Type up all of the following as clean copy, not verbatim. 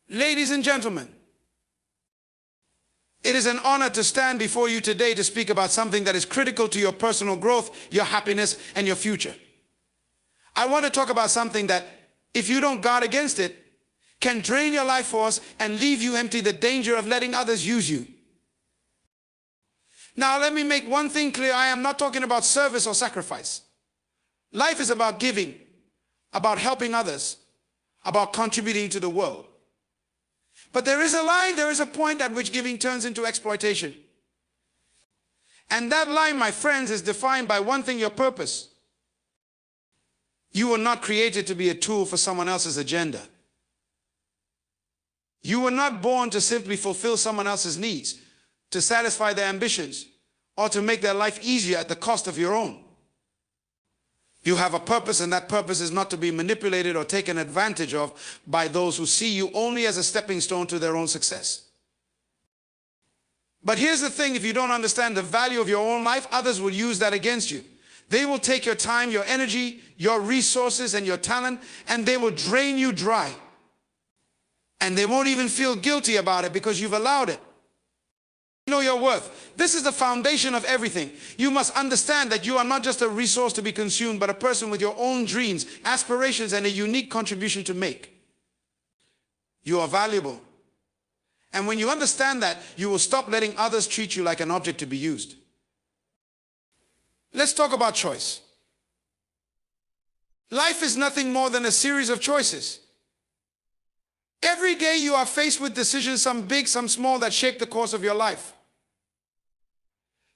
Ladies and gentlemen, it is an honor to stand before you today to speak about something that is critical to your personal growth, your happiness, and your future. I want to talk about something that, if you don't guard against it, can drain your life force and leave you empty, the danger of letting others use you. Now, let me make one thing clear. I am not talking about service or sacrifice. Life is about giving, about helping others, about contributing to the world. But there is a line, there is a point at which giving turns into exploitation. And that line, my friends, is defined by one thing: your purpose. You were not created to be a tool for someone else's agenda. You were not born to simply fulfill someone else's needs, to satisfy their ambitions, or to make their life easier at the cost of your own. You have a purpose, and that purpose is not to be manipulated or taken advantage of by those who see you only as a stepping stone to their own success. But here's the thing: if you don't understand the value of your own life, others will use that against you. They will take your time, your energy, your resources, and your talent, and they will drain you dry. And they won't even feel guilty about it because you've allowed it. Know your worth. This is the foundation of everything. You must understand that you are not just a resource to be consumed, but a person with your own dreams, aspirations, and a unique contribution to make. You are valuable. And when you understand that, you will stop letting others treat you like an object to be used. Let's talk about choice. Life is nothing more than a series of choices. Every day you are faced with decisions, some big, some small, that shape the course of your life.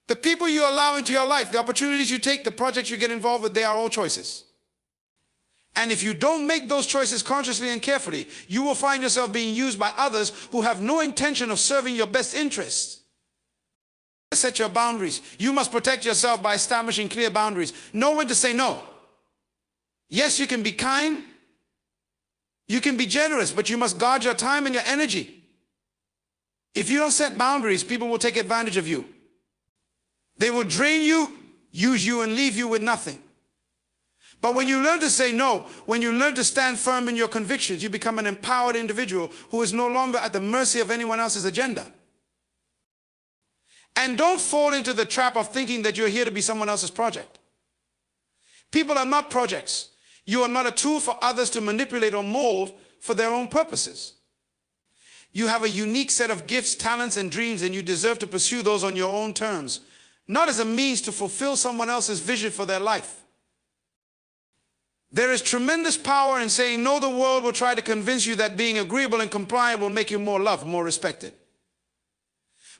The people you allow into your life, the opportunities you take, the projects you get involved with, they are all choices. And if you don't make those choices consciously and carefully, you will find yourself being used by others who have no intention of serving your best interests. Set your boundaries. You must protect yourself by establishing clear boundaries. Know when to say no. Yes, you can be kind. You can be generous, but you must guard your time and your energy. If you don't set boundaries, people will take advantage of you. They will drain you, use you, and leave you with nothing. But when you learn to say no, when you learn to stand firm in your convictions, you become an empowered individual who is no longer at the mercy of anyone else's agenda. And don't fall into the trap of thinking that you're here to be someone else's project. People are not projects. You are not a tool for others to manipulate or mold for their own purposes. You have a unique set of gifts, talents, and dreams, and you deserve to pursue those on your own terms, not as a means to fulfill someone else's vision for their life. There is tremendous power in saying no. The world will try to convince you that being agreeable and compliant will make you more loved, more respected.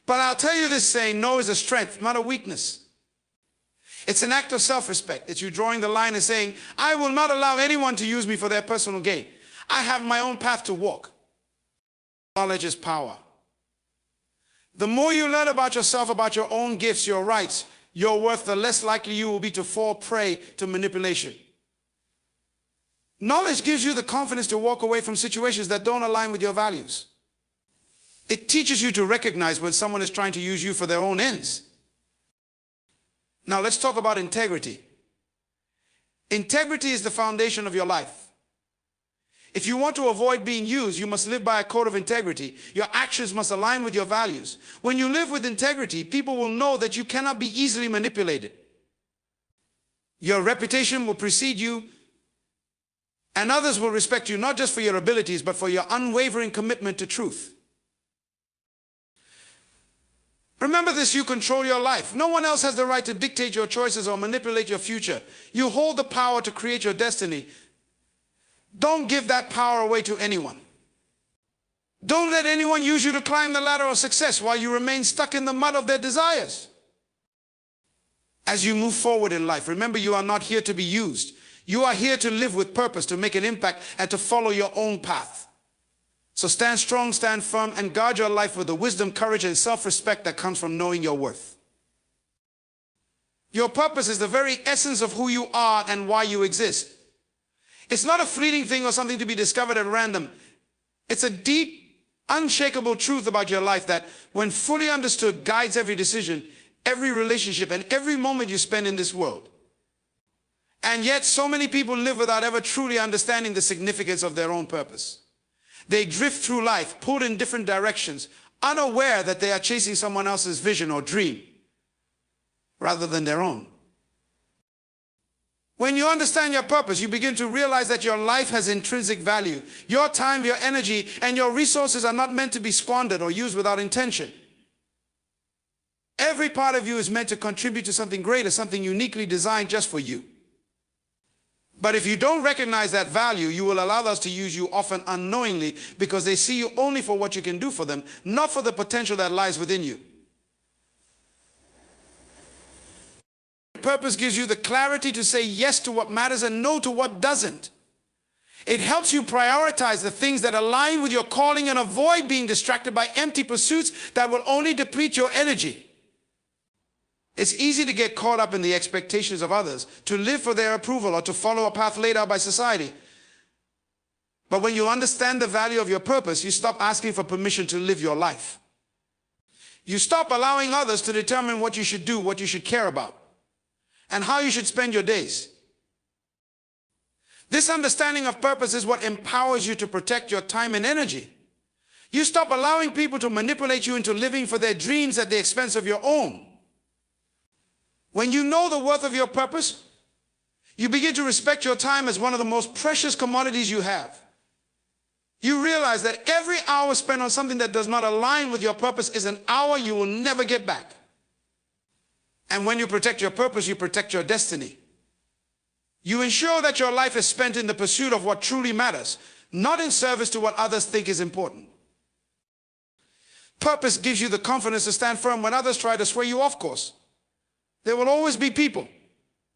But I'll tell you this: saying no is a strength, not a weakness. It's an act of self-respect. It's you drawing the line and saying, I will not allow anyone to use me for their personal gain. I have my own path to walk. Knowledge is power. The more you learn about yourself, about your own gifts, your rights, your worth, the less likely you will be to fall prey to manipulation. Knowledge gives you the confidence to walk away from situations that don't align with your values. It teaches you to recognize when someone is trying to use you for their own ends. Now let's talk about integrity. Integrity is the foundation of your life. If you want to avoid being used, you must live by a code of integrity. Your actions must align with your values. When you live with integrity, people will know that you cannot be easily manipulated. Your reputation will precede you, and others will respect you not just for your abilities, but for your unwavering commitment to truth. Remember this: you control your life. No one else has the right to dictate your choices or manipulate your future. You hold the power to create your destiny. Don't give that power away to anyone. Don't let anyone use you to climb the ladder of success while you remain stuck in the mud of their desires. As you move forward in life, remember, you are not here to be used. You are here to live with purpose, to make an impact, and to follow your own path. So stand strong, stand firm, and guard your life with the wisdom, courage, and self-respect that comes from knowing your worth. Your purpose is the very essence of who you are and why you exist. It's not a fleeting thing or something to be discovered at random. It's a deep, unshakable truth about your life that, when fully understood, guides every decision, every relationship, and every moment you spend in this world. And yet so many people live without ever truly understanding the significance of their own purpose. They drift through life, pulled in different directions, unaware that they are chasing someone else's vision or dream rather than their own. When you understand your purpose, you begin to realize that your life has intrinsic value. Your time, your energy, and your resources are not meant to be squandered or used without intention. Every part of you is meant to contribute to something greater, something uniquely designed just for you. But if you don't recognize that value, you will allow others to use you, often unknowingly, because they see you only for what you can do for them, not for the potential that lies within you. Purpose gives you the clarity to say yes to what matters and no to what doesn't. It helps you prioritize the things that align with your calling and avoid being distracted by empty pursuits that will only deplete your energy. It's easy to get caught up in the expectations of others, to live for their approval, or to follow a path laid out by society. But when you understand the value of your purpose, you stop asking for permission to live your life. You stop allowing others to determine what you should do, what you should care about, and how you should spend your days. This understanding of purpose is what empowers you to protect your time and energy. You stop allowing people to manipulate you into living for their dreams at the expense of your own. When you know the worth of your purpose, you begin to respect your time as one of the most precious commodities you have. You realize that every hour spent on something that does not align with your purpose is an hour you will never get back. And when you protect your purpose, you protect your destiny. You ensure that your life is spent in the pursuit of what truly matters, not in service to what others think is important. Purpose gives you the confidence to stand firm when others try to sway you off course. There will always be people,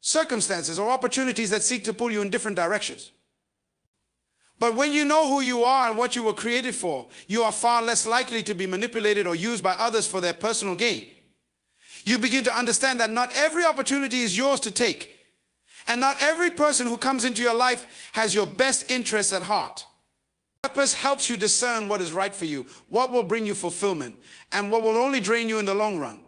circumstances, or opportunities that seek to pull you in different directions. But when you know who you are and what you were created for, you are far less likely to be manipulated or used by others for their personal gain. You begin to understand that not every opportunity is yours to take, and not every person who comes into your life has your best interests at heart. Purpose helps you discern what is right for you, what will bring you fulfillment, and what will only drain you in the long run.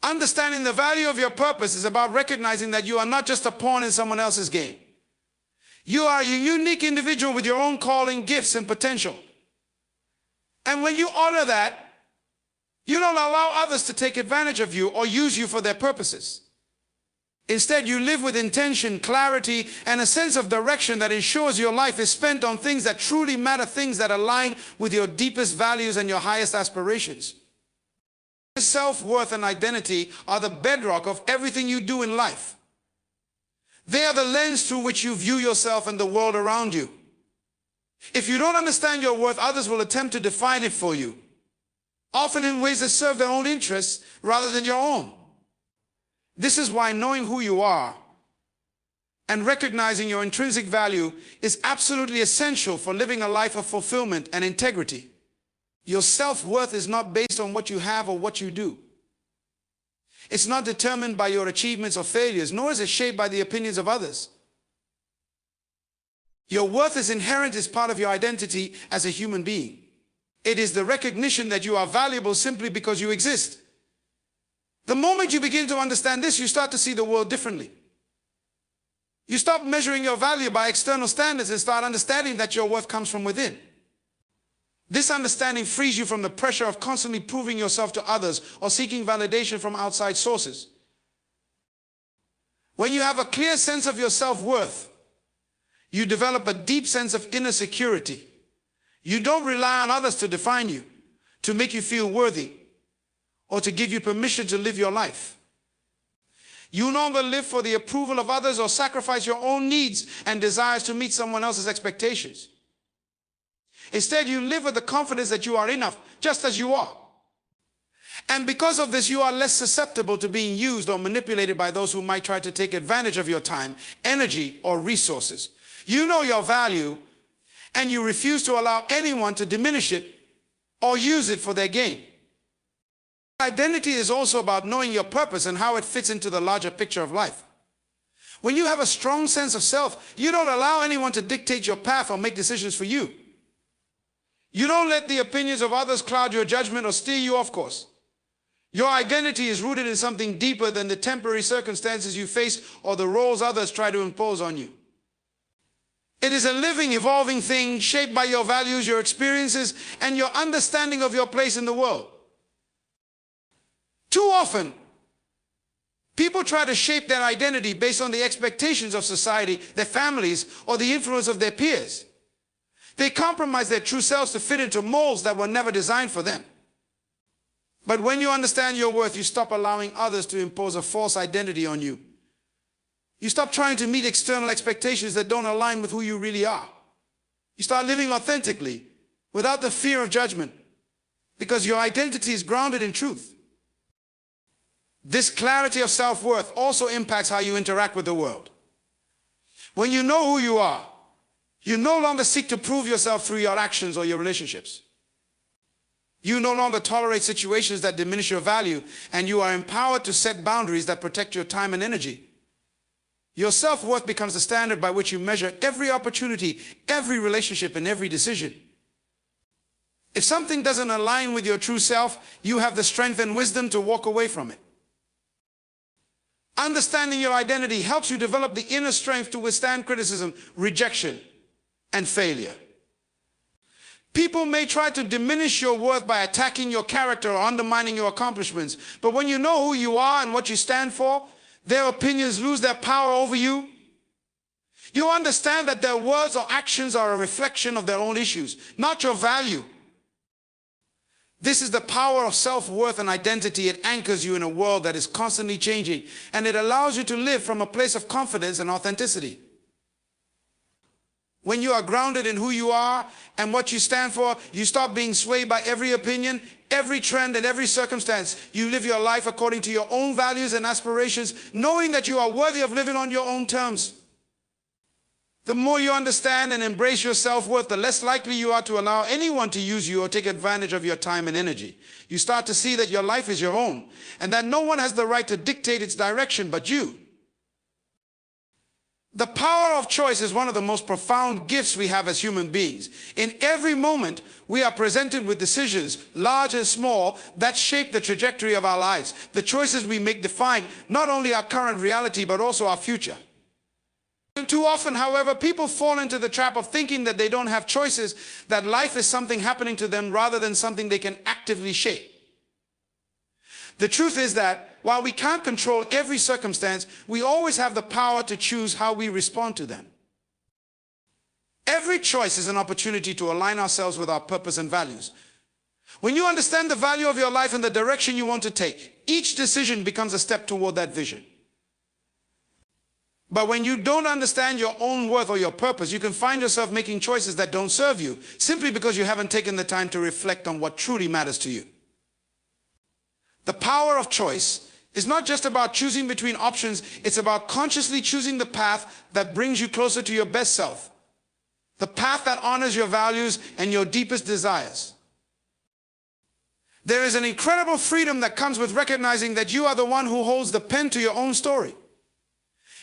Understanding the value of your purpose is about recognizing that you are not just a pawn in someone else's game. You are a unique individual with your own calling, gifts, and potential. And when you honor that, you don't allow others to take advantage of you or use you for their purposes. Instead, you live with intention, clarity, and a sense of direction that ensures your life is spent on things that truly matter, things that align with your deepest values and your highest aspirations. Self-worth and identity are the bedrock of everything you do in life. They are the lens through which you view yourself and the world around you. If you don't understand your worth, others will attempt to define it for you, often in ways that serve their own interests rather than your own. This is why knowing who you are and recognizing your intrinsic value is absolutely essential for living a life of fulfillment and integrity. Your self-worth is not based on what you have or what you do. It's not determined by your achievements or failures, nor is it shaped by the opinions of others. Your worth is inherent as part of your identity as a human being. It is the recognition that you are valuable simply because you exist. The moment you begin to understand this, you start to see the world differently. You stop measuring your value by external standards and start understanding that your worth comes from within. This understanding frees you from the pressure of constantly proving yourself to others or seeking validation from outside sources. When you have a clear sense of your self-worth, you develop a deep sense of inner security. You don't rely on others to define you, to make you feel worthy, or to give you permission to live your life. You no longer live for the approval of others or sacrifice your own needs and desires to meet someone else's expectations. Instead, you live with the confidence that you are enough, just as you are. And because of this, you are less susceptible to being used or manipulated by those who might try to take advantage of your time, energy, or resources. You know your value, and you refuse to allow anyone to diminish it or use it for their gain. Identity is also about knowing your purpose and how it fits into the larger picture of life. When you have a strong sense of self, you don't allow anyone to dictate your path or make decisions for you. You don't let the opinions of others cloud your judgment or steer you off course. Your identity is rooted in something deeper than the temporary circumstances you face or the roles others try to impose on you. It is a living, evolving thing shaped by your values, your experiences, and your understanding of your place in the world. Too often, people try to shape their identity based on the expectations of society, their families, or the influence of their peers. They compromise their true selves to fit into molds that were never designed for them. But when you understand your worth, you stop allowing others to impose a false identity on you. You stop trying to meet external expectations that don't align with who you really are. You start living authentically, without the fear of judgment, because your identity is grounded in truth. This clarity of self-worth also impacts how you interact with the world. When you know who you are, you no longer seek to prove yourself through your actions or your relationships. You no longer tolerate situations that diminish your value, and you are empowered to set boundaries that protect your time and energy. Your self-worth becomes the standard by which you measure every opportunity, every relationship, and every decision. If something doesn't align with your true self, you have the strength and wisdom to walk away from it. Understanding your identity helps you develop the inner strength to withstand criticism, rejection, and failure. People may try to diminish your worth by attacking your character or undermining your accomplishments, but when you know who you are and what you stand for, their opinions lose their power over you. You understand that their words or actions are a reflection of their own issues, not your value. This is the power of self-worth and identity. It anchors you in a world that is constantly changing, and it allows you to live from a place of confidence and authenticity. When you are grounded in who you are and what you stand for, you stop being swayed by every opinion, every trend, and every circumstance. You live your life according to your own values and aspirations, knowing that you are worthy of living on your own terms. The more you understand and embrace your self-worth, the less likely you are to allow anyone to use you or take advantage of your time and energy. You start to see that your life is your own, and that no one has the right to dictate its direction but you. The power of choice is one of the most profound gifts we have as human beings. In every moment, we are presented with decisions, large and small, that shape the trajectory of our lives. The choices we make define not only our current reality, but also our future. Too often, however, people fall into the trap of thinking that they don't have choices, that life is something happening to them rather than something they can actively shape. The truth is that while we can't control every circumstance, we always have the power to choose how we respond to them. Every choice is an opportunity to align ourselves with our purpose and values. When you understand the value of your life and the direction you want to take, each decision becomes a step toward that vision. But when you don't understand your own worth or your purpose, you can find yourself making choices that don't serve you, simply because you haven't taken the time to reflect on what truly matters to you. The power of choice is not just about choosing between options, it's about consciously choosing the path that brings you closer to your best self, the path that honors your values and your deepest desires. There is an incredible freedom that comes with recognizing that you are the one who holds the pen to your own story.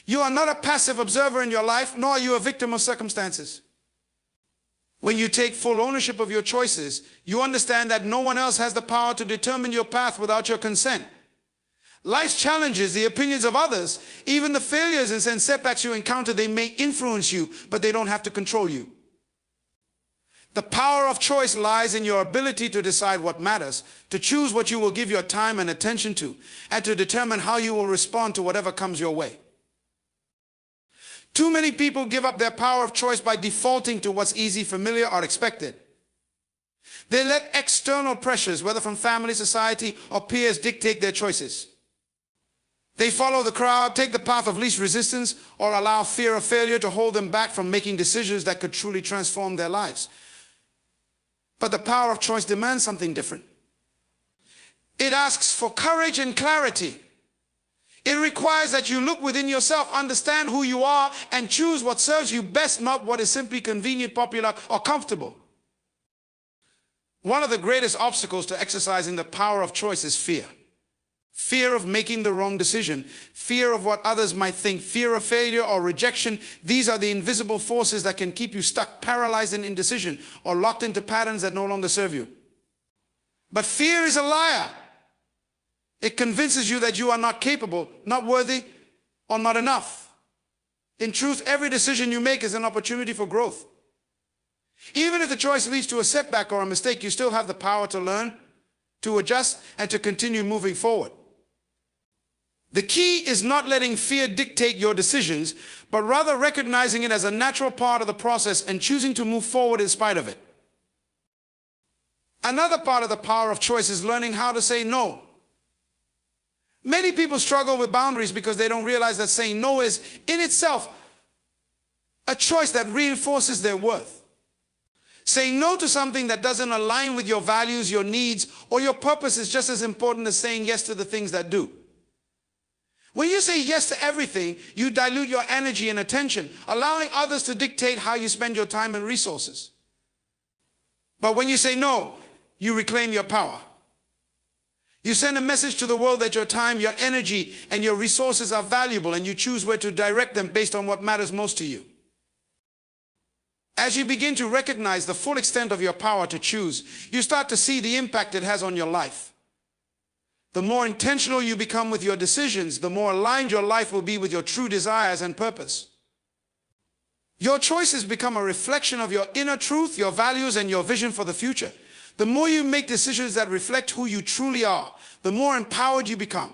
You are not a passive observer in your life, nor are you a victim of circumstances. When you take full ownership of your choices, you understand that no one else has the power to determine your path without your consent. Life's challenges, the opinions of others, even the failures and setbacks you encounter, they may influence you, but they don't have to control you. The power of choice lies in your ability to decide what matters, to choose what you will give your time and attention to, and to determine how you will respond to whatever comes your way. Too many people give up their power of choice by defaulting to what's easy, familiar, or expected. They let external pressures, whether from family, society, or peers, dictate their choices. They follow the crowd, take the path of least resistance, or allow fear of failure to hold them back from making decisions that could truly transform their lives. But the power of choice demands something different. It asks for courage and clarity. It requires that you look within yourself, understand who you are, and choose what serves you best, not what is simply convenient, popular, or comfortable. One of the greatest obstacles to exercising the power of choice is fear. Fear of making the wrong decision, fear of what others might think, fear of failure or rejection. These are the invisible forces that can keep you stuck, paralyzed in indecision, or locked into patterns that no longer serve you. But fear is a liar. It convinces you that you are not capable, not worthy, or not enough. In truth, every decision you make is an opportunity for growth. Even if the choice leads to a setback or a mistake, you still have the power to learn, to adjust, and to continue moving forward. The key is not letting fear dictate your decisions, but rather recognizing it as a natural part of the process and choosing to move forward in spite of it. Another part of the power of choice is learning how to say no. Many people struggle with boundaries because they don't realize that saying no is, in itself, a choice that reinforces their worth. Saying no to something that doesn't align with your values, your needs, or your purpose is just as important as saying yes to the things that do. When you say yes to everything, you dilute your energy and attention, allowing others to dictate how you spend your time and resources. But when you say no, you reclaim your power. You send a message to the world that your time, your energy, and your resources are valuable, and you choose where to direct them based on what matters most to you. As you begin to recognize the full extent of your power to choose, you start to see the impact it has on your life. The more intentional you become with your decisions, the more aligned your life will be with your true desires and purpose. Your choices become a reflection of your inner truth, your values, and your vision for the future. The more you make decisions that reflect who you truly are, the more empowered you become.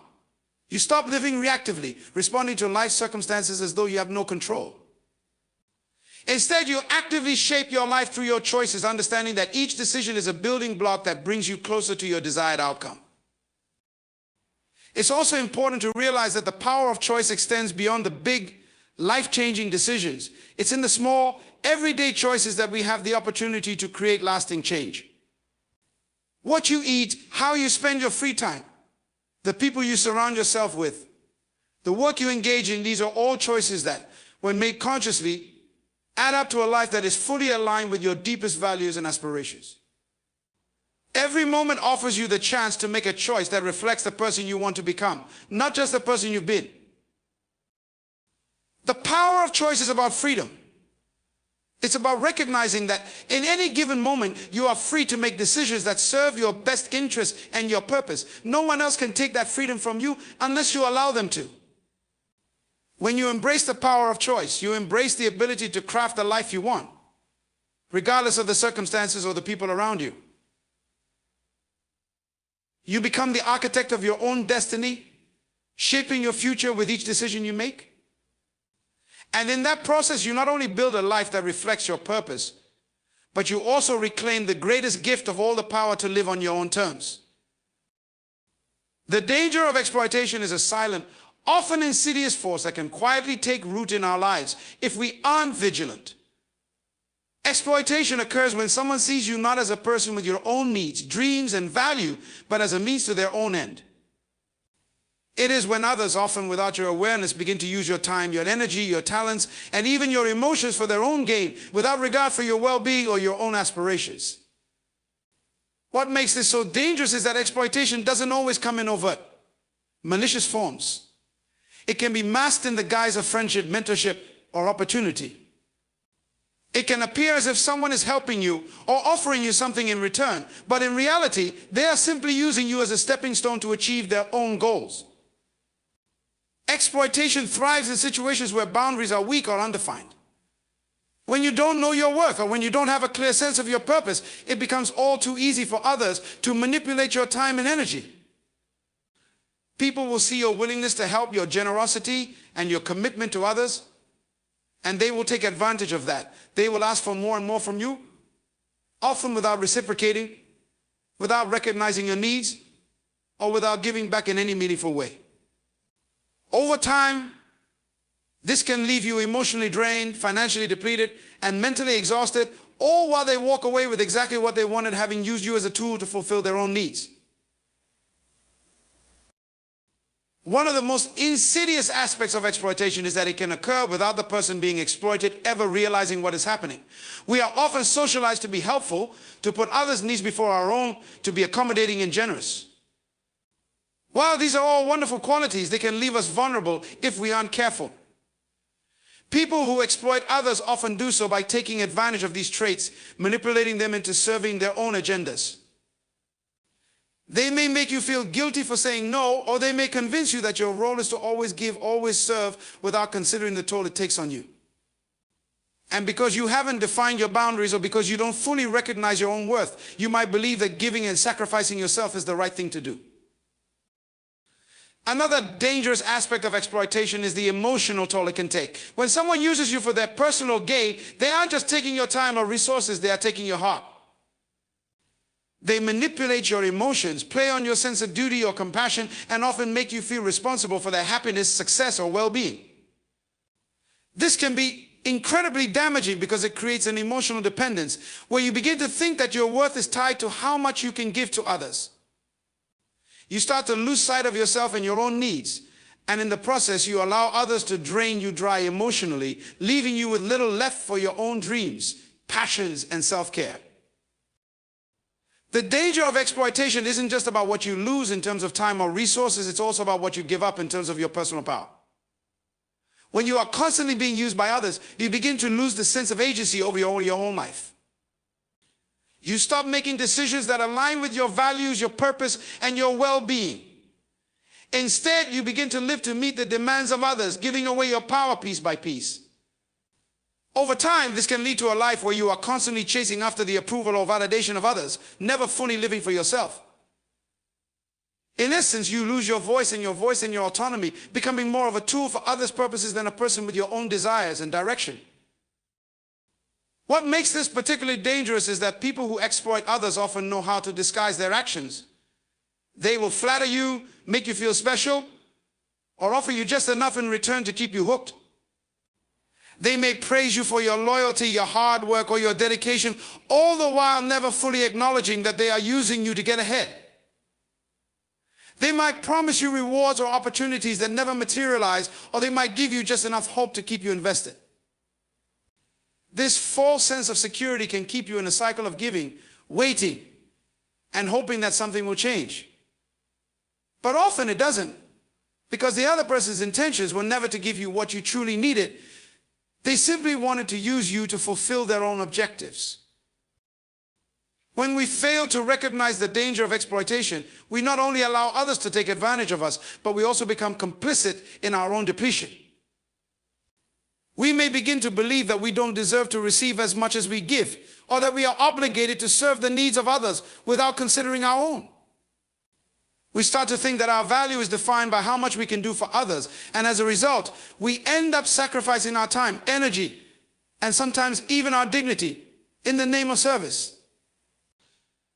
You stop living reactively, responding to life circumstances as though you have no control. Instead, you actively shape your life through your choices, understanding that each decision is a building block that brings you closer to your desired outcome. It's also important to realize that the power of choice extends beyond the big, life-changing decisions. It's in the small, everyday choices that we have the opportunity to create lasting change. What you eat, how you spend your free time, the people you surround yourself with, the work you engage in, these are all choices that, when made consciously, add up to a life that is fully aligned with your deepest values and aspirations. Every moment offers you the chance to make a choice that reflects the person you want to become, not just the person you've been. The power of choice is about freedom. It's about recognizing that in any given moment, you are free to make decisions that serve your best interest and your purpose. No one else can take that freedom from you unless you allow them to. When you embrace the power of choice, you embrace the ability to craft the life you want, regardless of the circumstances or the people around you. You become the architect of your own destiny, shaping your future with each decision you make. And in that process, you not only build a life that reflects your purpose, but you also reclaim the greatest gift of all, the power to live on your own terms. The danger of exploitation is a silent, often insidious force that can quietly take root in our lives if we aren't vigilant. Exploitation occurs when someone sees you not as a person with your own needs, dreams, and value, but as a means to their own end. It is when others, often without your awareness, begin to use your time, your energy, your talents, and even your emotions for their own gain, without regard for your well-being or your own aspirations. What makes this so dangerous is that exploitation doesn't always come in overt, malicious forms. It can be masked in the guise of friendship, mentorship, or opportunity. It can appear as if someone is helping you or offering you something in return, but in reality, they are simply using you as a stepping stone to achieve their own goals. Exploitation thrives in situations where boundaries are weak or undefined. When you don't know your worth or when you don't have a clear sense of your purpose, it becomes all too easy for others to manipulate your time and energy. People will see your willingness to help, your generosity, and your commitment to others, and they will take advantage of that. They will ask for more and more from you, often without reciprocating, without recognizing your needs, or without giving back in any meaningful way. Over time, this can leave you emotionally drained, financially depleted, and mentally exhausted, all while they walk away with exactly what they wanted, having used you as a tool to fulfill their own needs. One of the most insidious aspects of exploitation is that it can occur without the person being exploited ever realizing what is happening. We are often socialized to be helpful, to put others' needs before our own, to be accommodating and generous. While these are all wonderful qualities, they can leave us vulnerable if we aren't careful. People who exploit others often do so by taking advantage of these traits, manipulating them into serving their own agendas. They may make you feel guilty for saying no, or they may convince you that your role is to always give, always serve, without considering the toll it takes on you. And because you haven't defined your boundaries, or because you don't fully recognize your own worth, you might believe that giving and sacrificing yourself is the right thing to do. Another dangerous aspect of exploitation is the emotional toll it can take. When someone uses you for their personal gain, they aren't just taking your time or resources, they are taking your heart. They manipulate your emotions, play on your sense of duty or compassion, and often make you feel responsible for their happiness, success, or well-being. This can be incredibly damaging because it creates an emotional dependence where you begin to think that your worth is tied to how much you can give to others. You start to lose sight of yourself and your own needs, and in the process you allow others to drain you dry emotionally, leaving you with little left for your own dreams, passions, and self-care. The danger of exploitation isn't just about what you lose in terms of time or resources, it's also about what you give up in terms of your personal power. When you are constantly being used by others, you begin to lose the sense of agency over your own life. You stop making decisions that align with your values, your purpose, and your well-being. Instead, you begin to live to meet the demands of others, giving away your power piece by piece. Over time, this can lead to a life where you are constantly chasing after the approval or validation of others, never fully living for yourself. In essence, you lose your voice and your autonomy, becoming more of a tool for others' purposes than a person with your own desires and direction. What makes this particularly dangerous is that people who exploit others often know how to disguise their actions. They will flatter you, make you feel special, or offer you just enough in return to keep you hooked. They may praise you for your loyalty, your hard work, or your dedication, all the while never fully acknowledging that they are using you to get ahead. They might promise you rewards or opportunities that never materialize, or they might give you just enough hope to keep you invested. This false sense of security can keep you in a cycle of giving, waiting, and hoping that something will change. But often it doesn't, because the other person's intentions were never to give you what you truly needed. They simply wanted to use you to fulfill their own objectives. When we fail to recognize the danger of exploitation, we not only allow others to take advantage of us, but we also become complicit in our own depletion. We may begin to believe that we don't deserve to receive as much as we give, or that we are obligated to serve the needs of others without considering our own. We start to think that our value is defined by how much we can do for others, and as a result, we end up sacrificing our time, energy, and sometimes even our dignity in the name of service.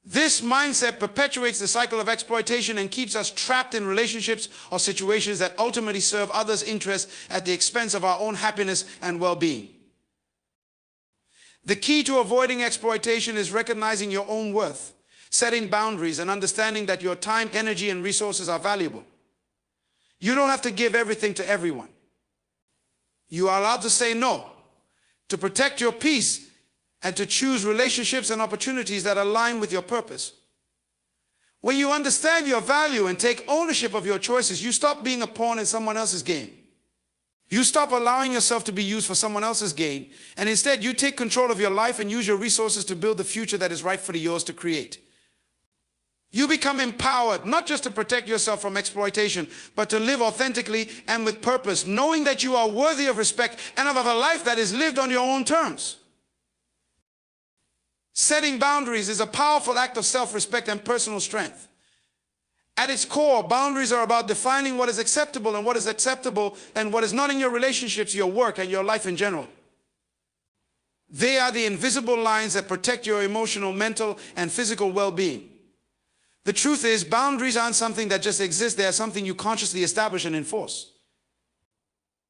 This mindset perpetuates the cycle of exploitation and keeps us trapped in relationships or situations that ultimately serve others' interests at the expense of our own happiness and well-being. The key to avoiding exploitation is recognizing your own worth, setting boundaries, and understanding that your time, energy, and resources are valuable. You don't have to give everything to everyone. You are allowed to say no, to protect your peace, and to choose relationships and opportunities that align with your purpose. When you understand your value and take ownership of your choices, you stop being a pawn in someone else's game. You stop allowing yourself to be used for someone else's gain, and instead you take control of your life and use your resources to build the future that is rightfully yours to create. You become empowered, not just to protect yourself from exploitation, but to live authentically and with purpose, knowing that you are worthy of respect and of a life that is lived on your own terms. Setting boundaries is a powerful act of self-respect and personal strength. At its core, boundaries are about defining what is acceptable and what is not in your relationships, your work, and your life in general. They are the invisible lines that protect your emotional, mental, and physical well-being. The truth is, boundaries aren't something that just exist, they are something you consciously establish and enforce.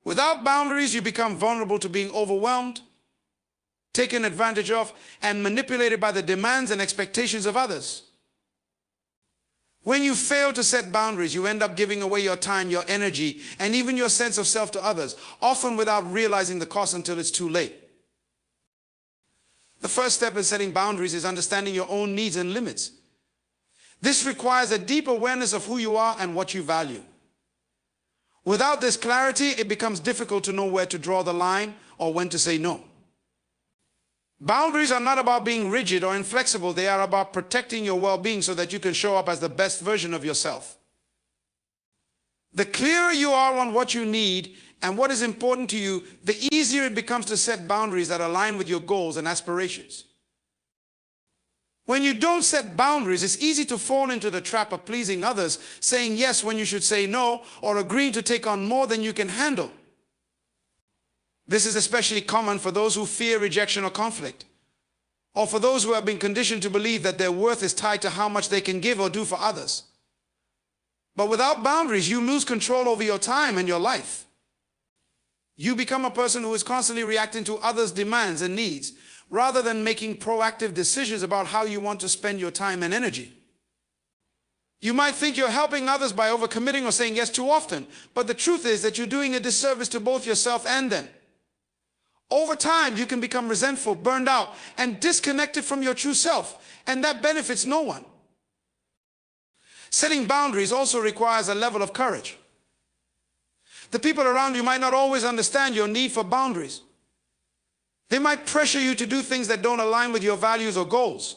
Without boundaries, you become vulnerable to being overwhelmed, taken advantage of, and manipulated by the demands and expectations of others. When you fail to set boundaries, you end up giving away your time, your energy, and even your sense of self to others, often without realizing the cost until it's too late. The first step in setting boundaries is understanding your own needs and limits. This requires a deep awareness of who you are and what you value. Without this clarity, it becomes difficult to know where to draw the line or when to say no. Boundaries are not about being rigid or inflexible. They are about protecting your well-being so that you can show up as the best version of yourself. The clearer you are on what you need and what is important to you, the easier it becomes to set boundaries that align with your goals and aspirations. When you don't set boundaries, it's easy to fall into the trap of pleasing others, saying yes when you should say no, or agreeing to take on more than you can handle. This is especially common for those who fear rejection or conflict, or for those who have been conditioned to believe that their worth is tied to how much they can give or do for others. But without boundaries, you lose control over your time and your life. You become a person who is constantly reacting to others' demands and needs, rather than making proactive decisions about how you want to spend your time and energy. You might think you're helping others by overcommitting or saying yes too often, but the truth is that you're doing a disservice to both yourself and them. Over time, you can become resentful, burned out, and disconnected from your true self, and that benefits no one. Setting boundaries also requires a level of courage. The people around you might not always understand your need for boundaries. They might pressure you to do things that don't align with your values or goals.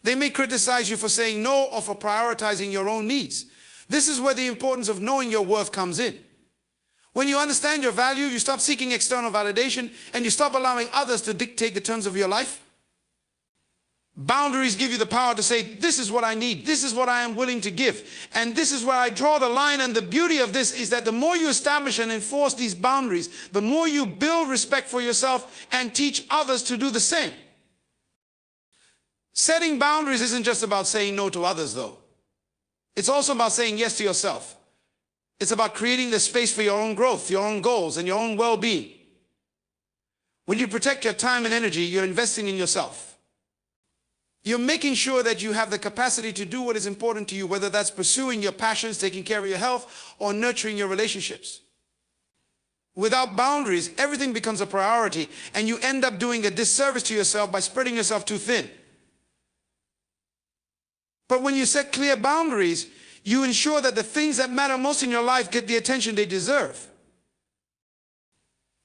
They may criticize you for saying no or for prioritizing your own needs. This is where the importance of knowing your worth comes in. When you understand your value, you stop seeking external validation and you stop allowing others to dictate the terms of your life. Boundaries give you the power to say, this is what I need, this is what I am willing to give, and this is where I draw the line. And the beauty of this is that the more you establish and enforce these boundaries, the more you build respect for yourself and teach others to do the same. Setting boundaries isn't just about saying no to others, though. It's also about saying yes to yourself. It's about creating the space for your own growth, your own goals, and your own well-being. When you protect your time and energy, you're investing in yourself. You're making sure that you have the capacity to do what is important to you, whether that's pursuing your passions, taking care of your health, or nurturing your relationships. Without boundaries, everything becomes a priority, and you end up doing a disservice to yourself by spreading yourself too thin. But when you set clear boundaries, you ensure that the things that matter most in your life get the attention they deserve.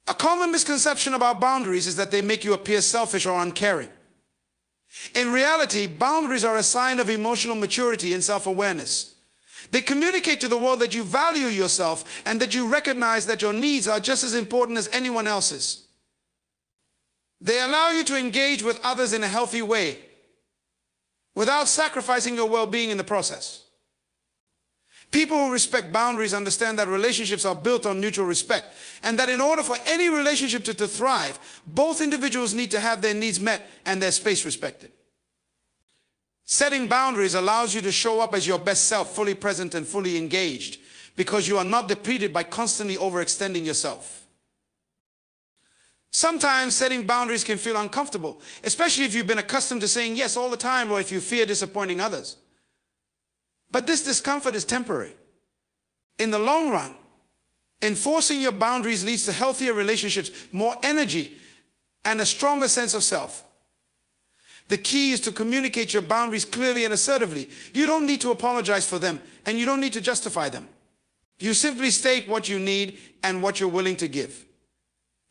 A common misconception about boundaries is that they make you appear selfish or uncaring. In reality, boundaries are a sign of emotional maturity and self-awareness. They communicate to the world that you value yourself and that you recognize that your needs are just as important as anyone else's. They allow you to engage with others in a healthy way, without sacrificing your well-being in the process. People who respect boundaries understand that relationships are built on mutual respect, and that in order for any relationship to thrive, both individuals need to have their needs met and their space respected. Setting boundaries allows you to show up as your best self, fully present and fully engaged, because you are not depleted by constantly overextending yourself. Sometimes setting boundaries can feel uncomfortable, especially if you've been accustomed to saying yes all the time, or if you fear disappointing others. But this discomfort is temporary. In the long run, enforcing your boundaries leads to healthier relationships, more energy, and a stronger sense of self. The key is to communicate your boundaries clearly and assertively. You don't need to apologize for them, and you don't need to justify them. You simply state what you need and what you're willing to give.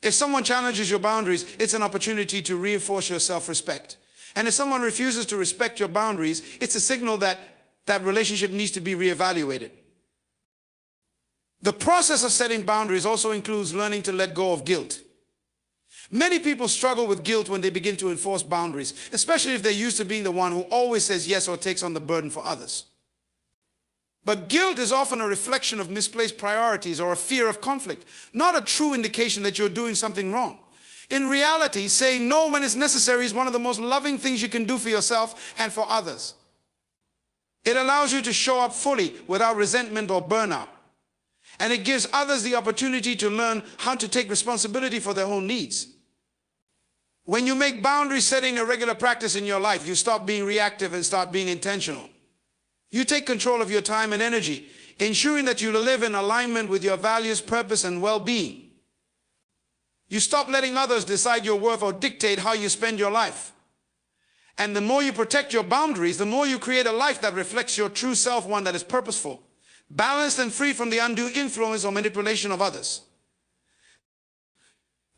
If someone challenges your boundaries, it's an opportunity to reinforce your self-respect. And if someone refuses to respect your boundaries, it's a signal that that relationship needs to be reevaluated. The process of setting boundaries also includes learning to let go of guilt. Many people struggle with guilt when they begin to enforce boundaries, especially if they're used to being the one who always says yes or takes on the burden for others. But guilt is often a reflection of misplaced priorities or a fear of conflict, not a true indication that you're doing something wrong. In reality, saying no when it's necessary is one of the most loving things you can do for yourself and for others. It allows you to show up fully without resentment or burnout. And it gives others the opportunity to learn how to take responsibility for their own needs. When you make boundary setting a regular practice in your life, you stop being reactive and start being intentional. You take control of your time and energy, ensuring that you live in alignment with your values, purpose, and well-being. You stop letting others decide your worth or dictate how you spend your life. And the more you protect your boundaries, the more you create a life that reflects your true self, one that is purposeful, balanced, and free from the undue influence or manipulation of others.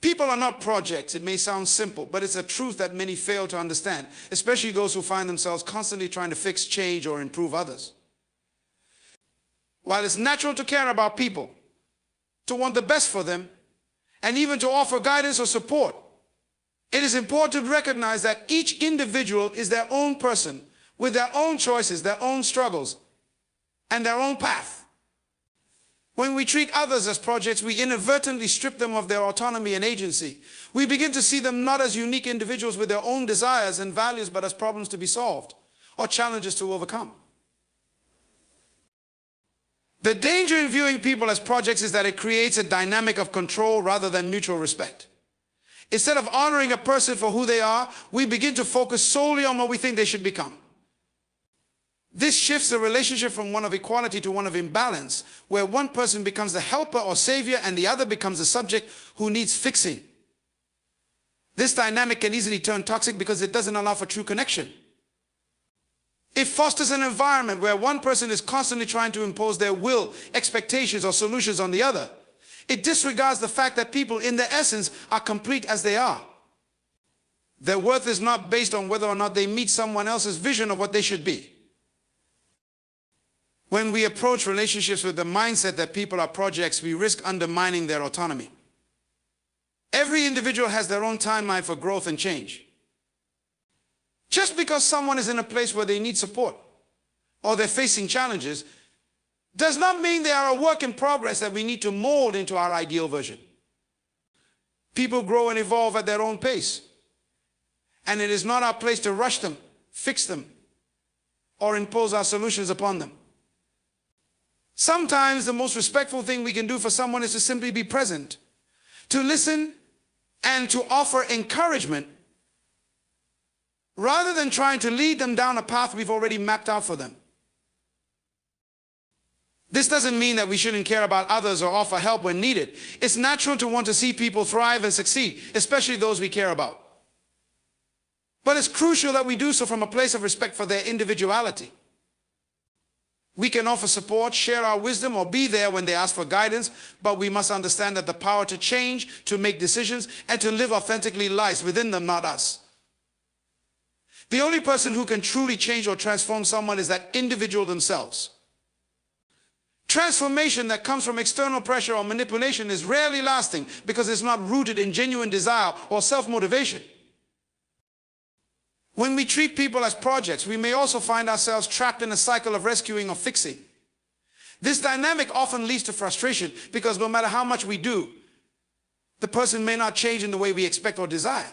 People are not projects. It may sound simple, but it's a truth that many fail to understand, especially those who find themselves constantly trying to fix, change, or improve others. While it's natural to care about people, to want the best for them, and even to offer guidance or support, it is important to recognize that each individual is their own person with their own choices, their own struggles, and their own path. When we treat others as projects, we inadvertently strip them of their autonomy and agency. We begin to see them not as unique individuals with their own desires and values, but as problems to be solved or challenges to overcome. The danger in viewing people as projects is that it creates a dynamic of control rather than mutual respect. Instead of honoring a person for who they are, we begin to focus solely on what we think they should become. This shifts the relationship from one of equality to one of imbalance, where one person becomes the helper or savior and the other becomes the subject who needs fixing. This dynamic can easily turn toxic because it doesn't allow for true connection. It fosters an environment where one person is constantly trying to impose their will, expectations, or solutions on the other. It disregards the fact that people, in their essence, are complete as they are. Their worth is not based on whether or not they meet someone else's vision of what they should be. When we approach relationships with the mindset that people are projects, we risk undermining their autonomy. Every individual has their own timeline for growth and change. Just because someone is in a place where they need support or they're facing challenges does not mean they are a work in progress that we need to mold into our ideal version. People grow and evolve at their own pace, and it is not our place to rush them, fix them, or impose our solutions upon them. Sometimes the most respectful thing we can do for someone is to simply be present, to listen and to offer encouragement rather than trying to lead them down a path we've already mapped out for them. This doesn't mean that we shouldn't care about others or offer help when needed. It's natural to want to see people thrive and succeed, especially those we care about. But it's crucial that we do so from a place of respect for their individuality. We can offer support, share our wisdom, or be there when they ask for guidance, but we must understand that the power to change, to make decisions, and to live authentically lies within them, not us. The only person who can truly change or transform someone is that individual themselves. Transformation that comes from external pressure or manipulation is rarely lasting because it's not rooted in genuine desire or self-motivation. When we treat people as projects, we may also find ourselves trapped in a cycle of rescuing or fixing. This dynamic often leads to frustration because no matter how much we do, the person may not change in the way we expect or desire.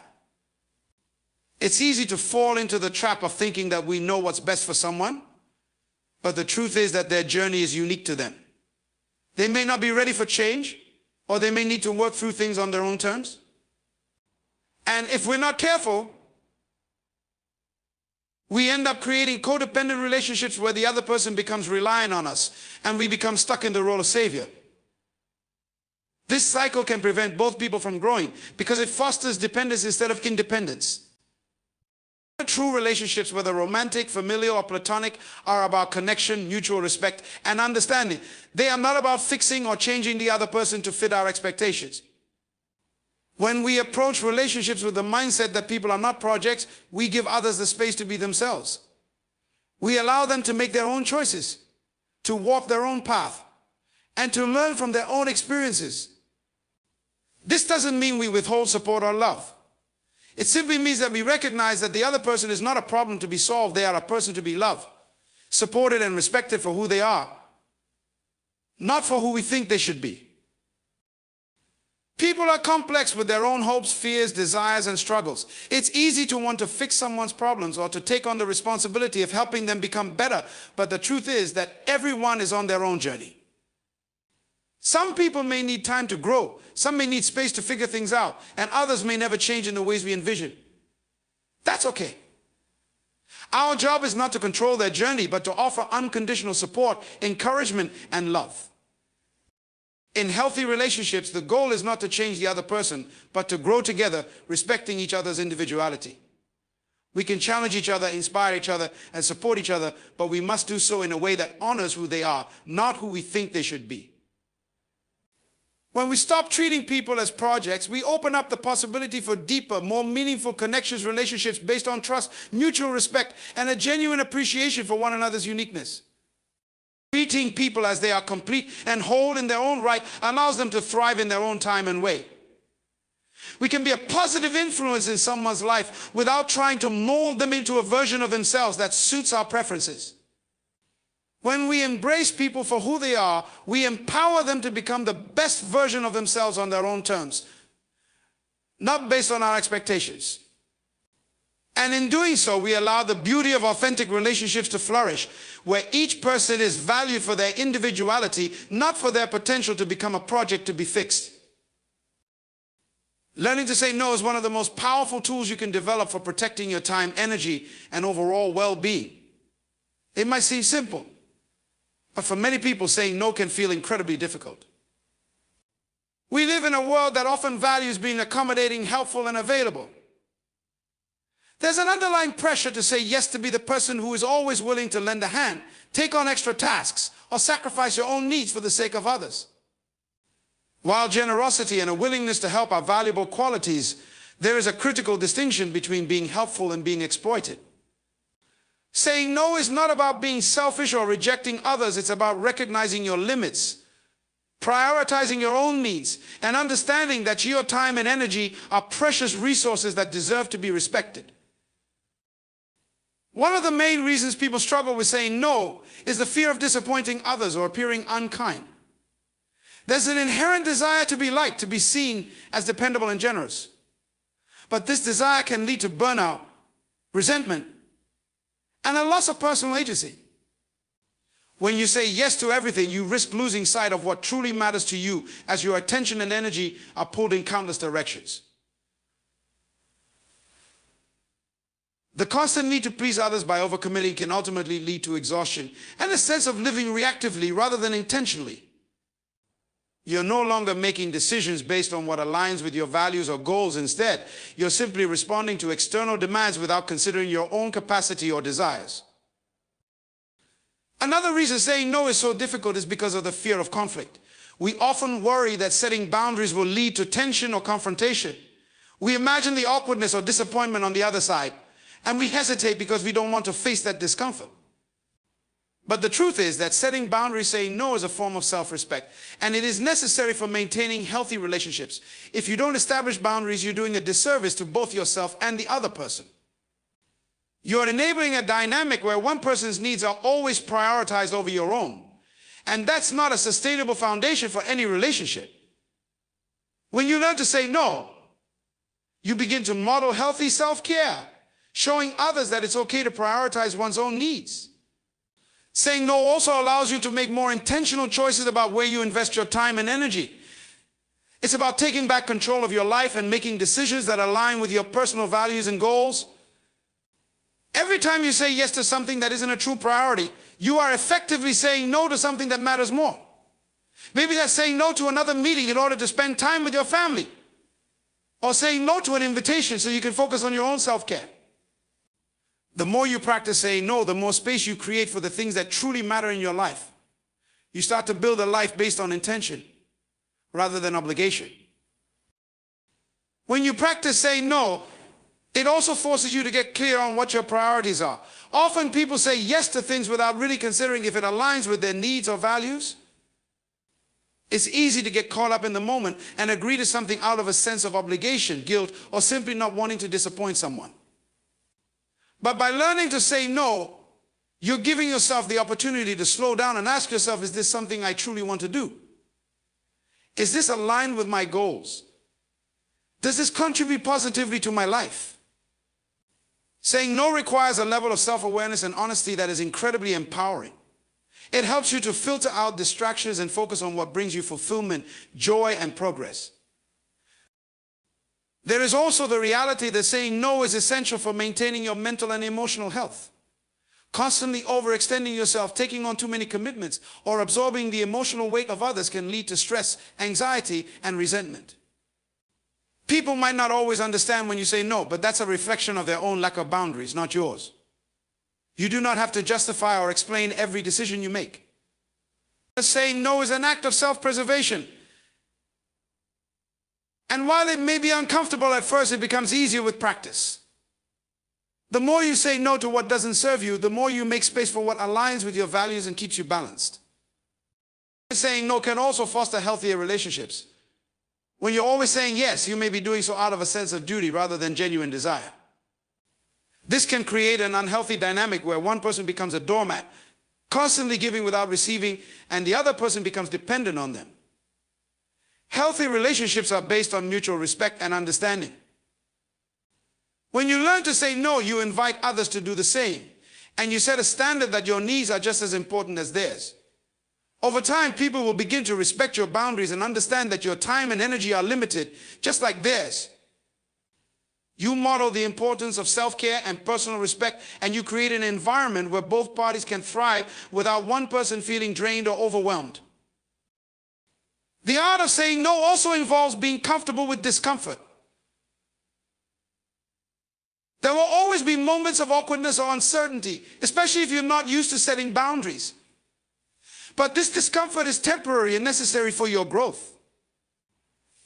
It's easy to fall into the trap of thinking that we know what's best for someone, but the truth is that their journey is unique to them. They may not be ready for change, or they may need to work through things on their own terms. And if we're not careful, we end up creating codependent relationships where the other person becomes reliant on us and we become stuck in the role of savior. This cycle can prevent both people from growing because it fosters dependence instead of independence. True relationships, whether romantic, familial, or platonic, are about connection, mutual respect, and understanding. They are not about fixing or changing the other person to fit our expectations. When we approach relationships with the mindset that people are not projects, we give others the space to be themselves. We allow them to make their own choices, to walk their own path, and to learn from their own experiences. This doesn't mean we withhold support or love. It simply means that we recognize that the other person is not a problem to be solved. They are a person to be loved, supported, and respected for who they are, not for who we think they should be. People are complex with their own hopes, fears, desires, and struggles. It's easy to want to fix someone's problems or to take on the responsibility of helping them become better, but the truth is that everyone is on their own journey. Some people may need time to grow, some may need space to figure things out, and others may never change in the ways we envision. That's okay. Our job is not to control their journey, but to offer unconditional support, encouragement, and love. In healthy relationships, the goal is not to change the other person, but to grow together, respecting each other's individuality. We can challenge each other, inspire each other, and support each other, but we must do so in a way that honors who they are, not who we think they should be. When we stop treating people as projects, we open up the possibility for deeper, more meaningful connections, relationships based on trust, mutual respect, and a genuine appreciation for one another's uniqueness. Treating people as they are complete and whole in their own right allows them to thrive in their own time and way. We can be a positive influence in someone's life without trying to mold them into a version of themselves that suits our preferences. When we embrace people for who they are, we empower them to become the best version of themselves on their own terms, not based on our expectations. And in doing so, we allow the beauty of authentic relationships to flourish, where each person is valued for their individuality, not for their potential to become a project to be fixed. Learning to say no is one of the most powerful tools you can develop for protecting your time, energy, and overall well-being. It might seem simple, but for many people, saying no can feel incredibly difficult. We live in a world that often values being accommodating, helpful, and available. There's an underlying pressure to say yes to be the person who is always willing to lend a hand, take on extra tasks, or sacrifice your own needs for the sake of others. While generosity and a willingness to help are valuable qualities, there is a critical distinction between being helpful and being exploited. Saying no is not about being selfish or rejecting others. It's about recognizing your limits, prioritizing your own needs, and understanding that your time and energy are precious resources that deserve to be respected. One of the main reasons people struggle with saying no is the fear of disappointing others or appearing unkind. There's an inherent desire to be liked, to be seen as dependable and generous. But this desire can lead to burnout, resentment, and a loss of personal agency. When you say yes to everything, you risk losing sight of what truly matters to you as your attention and energy are pulled in countless directions. The constant need to please others by overcommitting can ultimately lead to exhaustion and a sense of living reactively rather than intentionally. You're no longer making decisions based on what aligns with your values or goals. Instead, you're simply responding to external demands without considering your own capacity or desires. Another reason saying no is so difficult is because of the fear of conflict. We often worry that setting boundaries will lead to tension or confrontation. We imagine the awkwardness or disappointment on the other side, and we hesitate because we don't want to face that discomfort. But the truth is that setting boundaries, saying no, is a form of self-respect, and it is necessary for maintaining healthy relationships. If you don't establish boundaries, you're doing a disservice to both yourself and the other person. You're enabling a dynamic where one person's needs are always prioritized over your own, and that's not a sustainable foundation for any relationship. When you learn to say no, you begin to model healthy self-care, showing others that it's okay to prioritize one's own needs. Saying no also allows you to make more intentional choices about where you invest your time and energy. It's about taking back control of your life and making decisions that align with your personal values and goals. Every time you say yes to something that isn't a true priority, you are effectively saying no to something that matters more. Maybe that's saying no to another meeting in order to spend time with your family, or saying no to an invitation so you can focus on your own self-care. The more you practice saying no, the more space you create for the things that truly matter in your life. You start to build a life based on intention rather than obligation. When you practice saying no, it also forces you to get clear on what your priorities are. Often people say yes to things without really considering if it aligns with their needs or values. It's easy to get caught up in the moment and agree to something out of a sense of obligation, guilt, or simply not wanting to disappoint someone. But by learning to say no, you're giving yourself the opportunity to slow down and ask yourself, is this something I truly want to do? Is this aligned with my goals? Does this contribute positively to my life? Saying no requires a level of self-awareness and honesty that is incredibly empowering. It helps you to filter out distractions and focus on what brings you fulfillment, joy, and progress. There is also the reality that saying no is essential for maintaining your mental and emotional health. Constantly overextending yourself, taking on too many commitments, or absorbing the emotional weight of others can lead to stress, anxiety, and resentment. People might not always understand when you say no, but that's a reflection of their own lack of boundaries, not yours. You do not have to justify or explain every decision you make. Saying no is an act of self-preservation. And while it may be uncomfortable at first, it becomes easier with practice. The more you say no to what doesn't serve you, the more you make space for what aligns with your values and keeps you balanced. Saying no can also foster healthier relationships. When you're always saying yes, you may be doing so out of a sense of duty rather than genuine desire. This can create an unhealthy dynamic where one person becomes a doormat, constantly giving without receiving, and the other person becomes dependent on them. Healthy relationships are based on mutual respect and understanding. When you learn to say no, you invite others to do the same, and you set a standard that your needs are just as important as theirs. Over time, people will begin to respect your boundaries and understand that your time and energy are limited, just like theirs. You model the importance of self-care and personal respect, and you create an environment where both parties can thrive without one person feeling drained or overwhelmed. The art of saying no also involves being comfortable with discomfort. There will always be moments of awkwardness or uncertainty, especially if you're not used to setting boundaries. But this discomfort is temporary and necessary for your growth.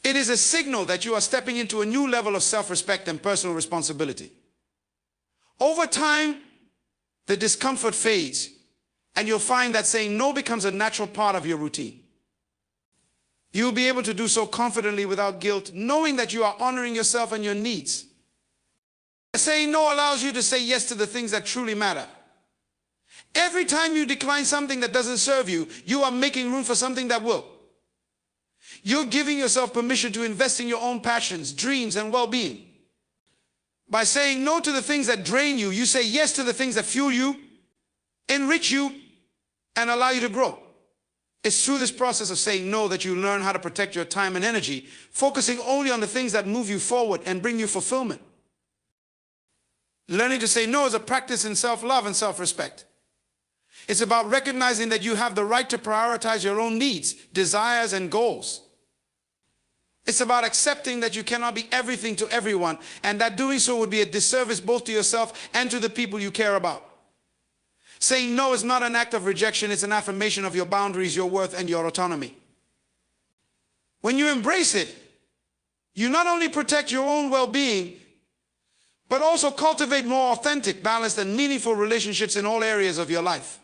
It is a signal that you are stepping into a new level of self-respect and personal responsibility. Over time, the discomfort fades, and you'll find that saying no becomes a natural part of your routine. You'll be able to do so confidently without guilt, knowing that you are honoring yourself and your needs. Saying no allows you to say yes to the things that truly matter. Every time you decline something that doesn't serve you, you are making room for something that will. You're giving yourself permission to invest in your own passions, dreams, and well-being. By saying no to the things that drain you, you say yes to the things that fuel you, enrich you, and allow you to grow. It's through this process of saying no that you learn how to protect your time and energy, focusing only on the things that move you forward and bring you fulfillment. Learning to say no is a practice in self-love and self-respect. It's about recognizing that you have the right to prioritize your own needs, desires, and goals. It's about accepting that you cannot be everything to everyone, and that doing so would be a disservice both to yourself and to the people you care about. Saying no is not an act of rejection, it's an affirmation of your boundaries, your worth, and your autonomy. When you embrace it, you not only protect your own well-being, but also cultivate more authentic, balanced, and meaningful relationships in all areas of your life.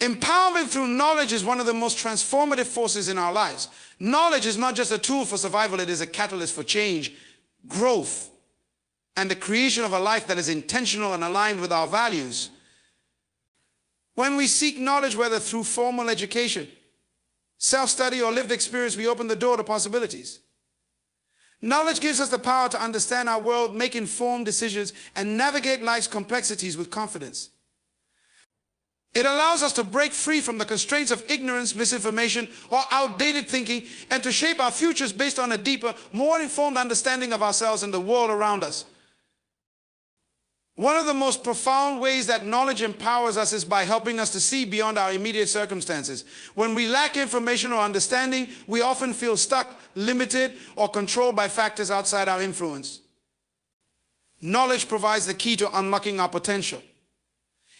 Empowerment through knowledge is one of the most transformative forces in our lives. Knowledge is not just a tool for survival, it is a catalyst for change, growth, and the creation of a life that is intentional and aligned with our values. When we seek knowledge, whether through formal education, self-study, or lived experience, we open the door to possibilities. Knowledge gives us the power to understand our world, make informed decisions, and navigate life's complexities with confidence. It allows us to break free from the constraints of ignorance, misinformation, or outdated thinking, and to shape our futures based on a deeper, more informed understanding of ourselves and the world around us. One of the most profound ways that knowledge empowers us is by helping us to see beyond our immediate circumstances. When we lack information or understanding, we often feel stuck, limited, or controlled by factors outside our influence. Knowledge provides the key to unlocking our potential.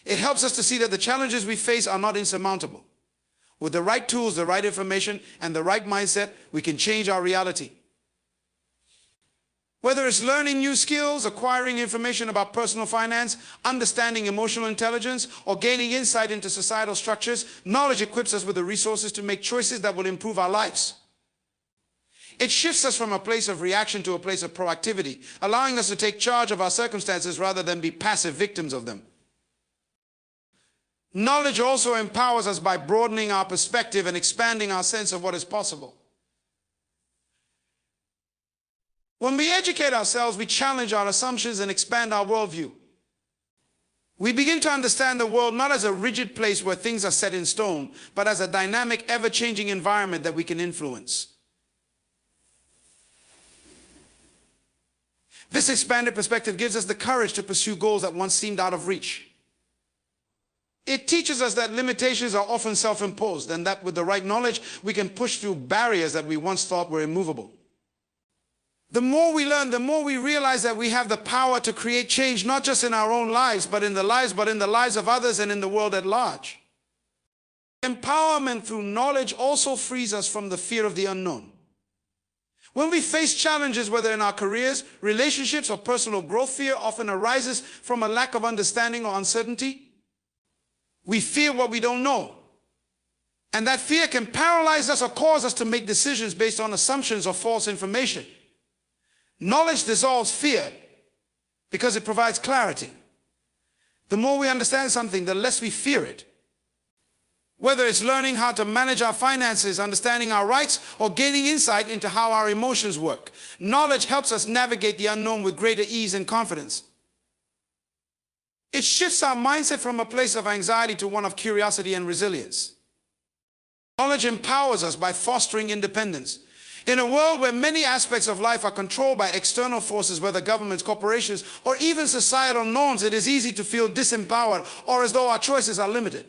It helps us to see that the challenges we face are not insurmountable. With the right tools, the right information, and the right mindset, we can change our reality. Whether it's learning new skills, acquiring information about personal finance, understanding emotional intelligence, or gaining insight into societal structures, knowledge equips us with the resources to make choices that will improve our lives. It shifts us from a place of reaction to a place of proactivity, allowing us to take charge of our circumstances rather than be passive victims of them. Knowledge also empowers us by broadening our perspective and expanding our sense of what is possible. When we educate ourselves, we challenge our assumptions and expand our worldview. We begin to understand the world not as a rigid place where things are set in stone, but as a dynamic, ever-changing environment that we can influence. This expanded perspective gives us the courage to pursue goals that once seemed out of reach. It teaches us that limitations are often self-imposed, and that with the right knowledge, we can push through barriers that we once thought were immovable. The more we learn, the more we realize that we have the power to create change, not just in our own lives, but in the lives of others and in the world at large. Empowerment through knowledge also frees us from the fear of the unknown. When we face challenges, whether in our careers, relationships, or personal growth, fear often arises from a lack of understanding or uncertainty. We fear what we don't know. And that fear can paralyze us or cause us to make decisions based on assumptions or false information. Knowledge dissolves fear because it provides clarity. The more we understand something, the less we fear it. Whether it's learning how to manage our finances, understanding our rights, or gaining insight into how our emotions work, knowledge helps us navigate the unknown with greater ease and confidence. It shifts our mindset from a place of anxiety to one of curiosity and resilience. Knowledge empowers us by fostering independence. In a world where many aspects of life are controlled by external forces, whether governments, corporations, or even societal norms, it is easy to feel disempowered or as though our choices are limited.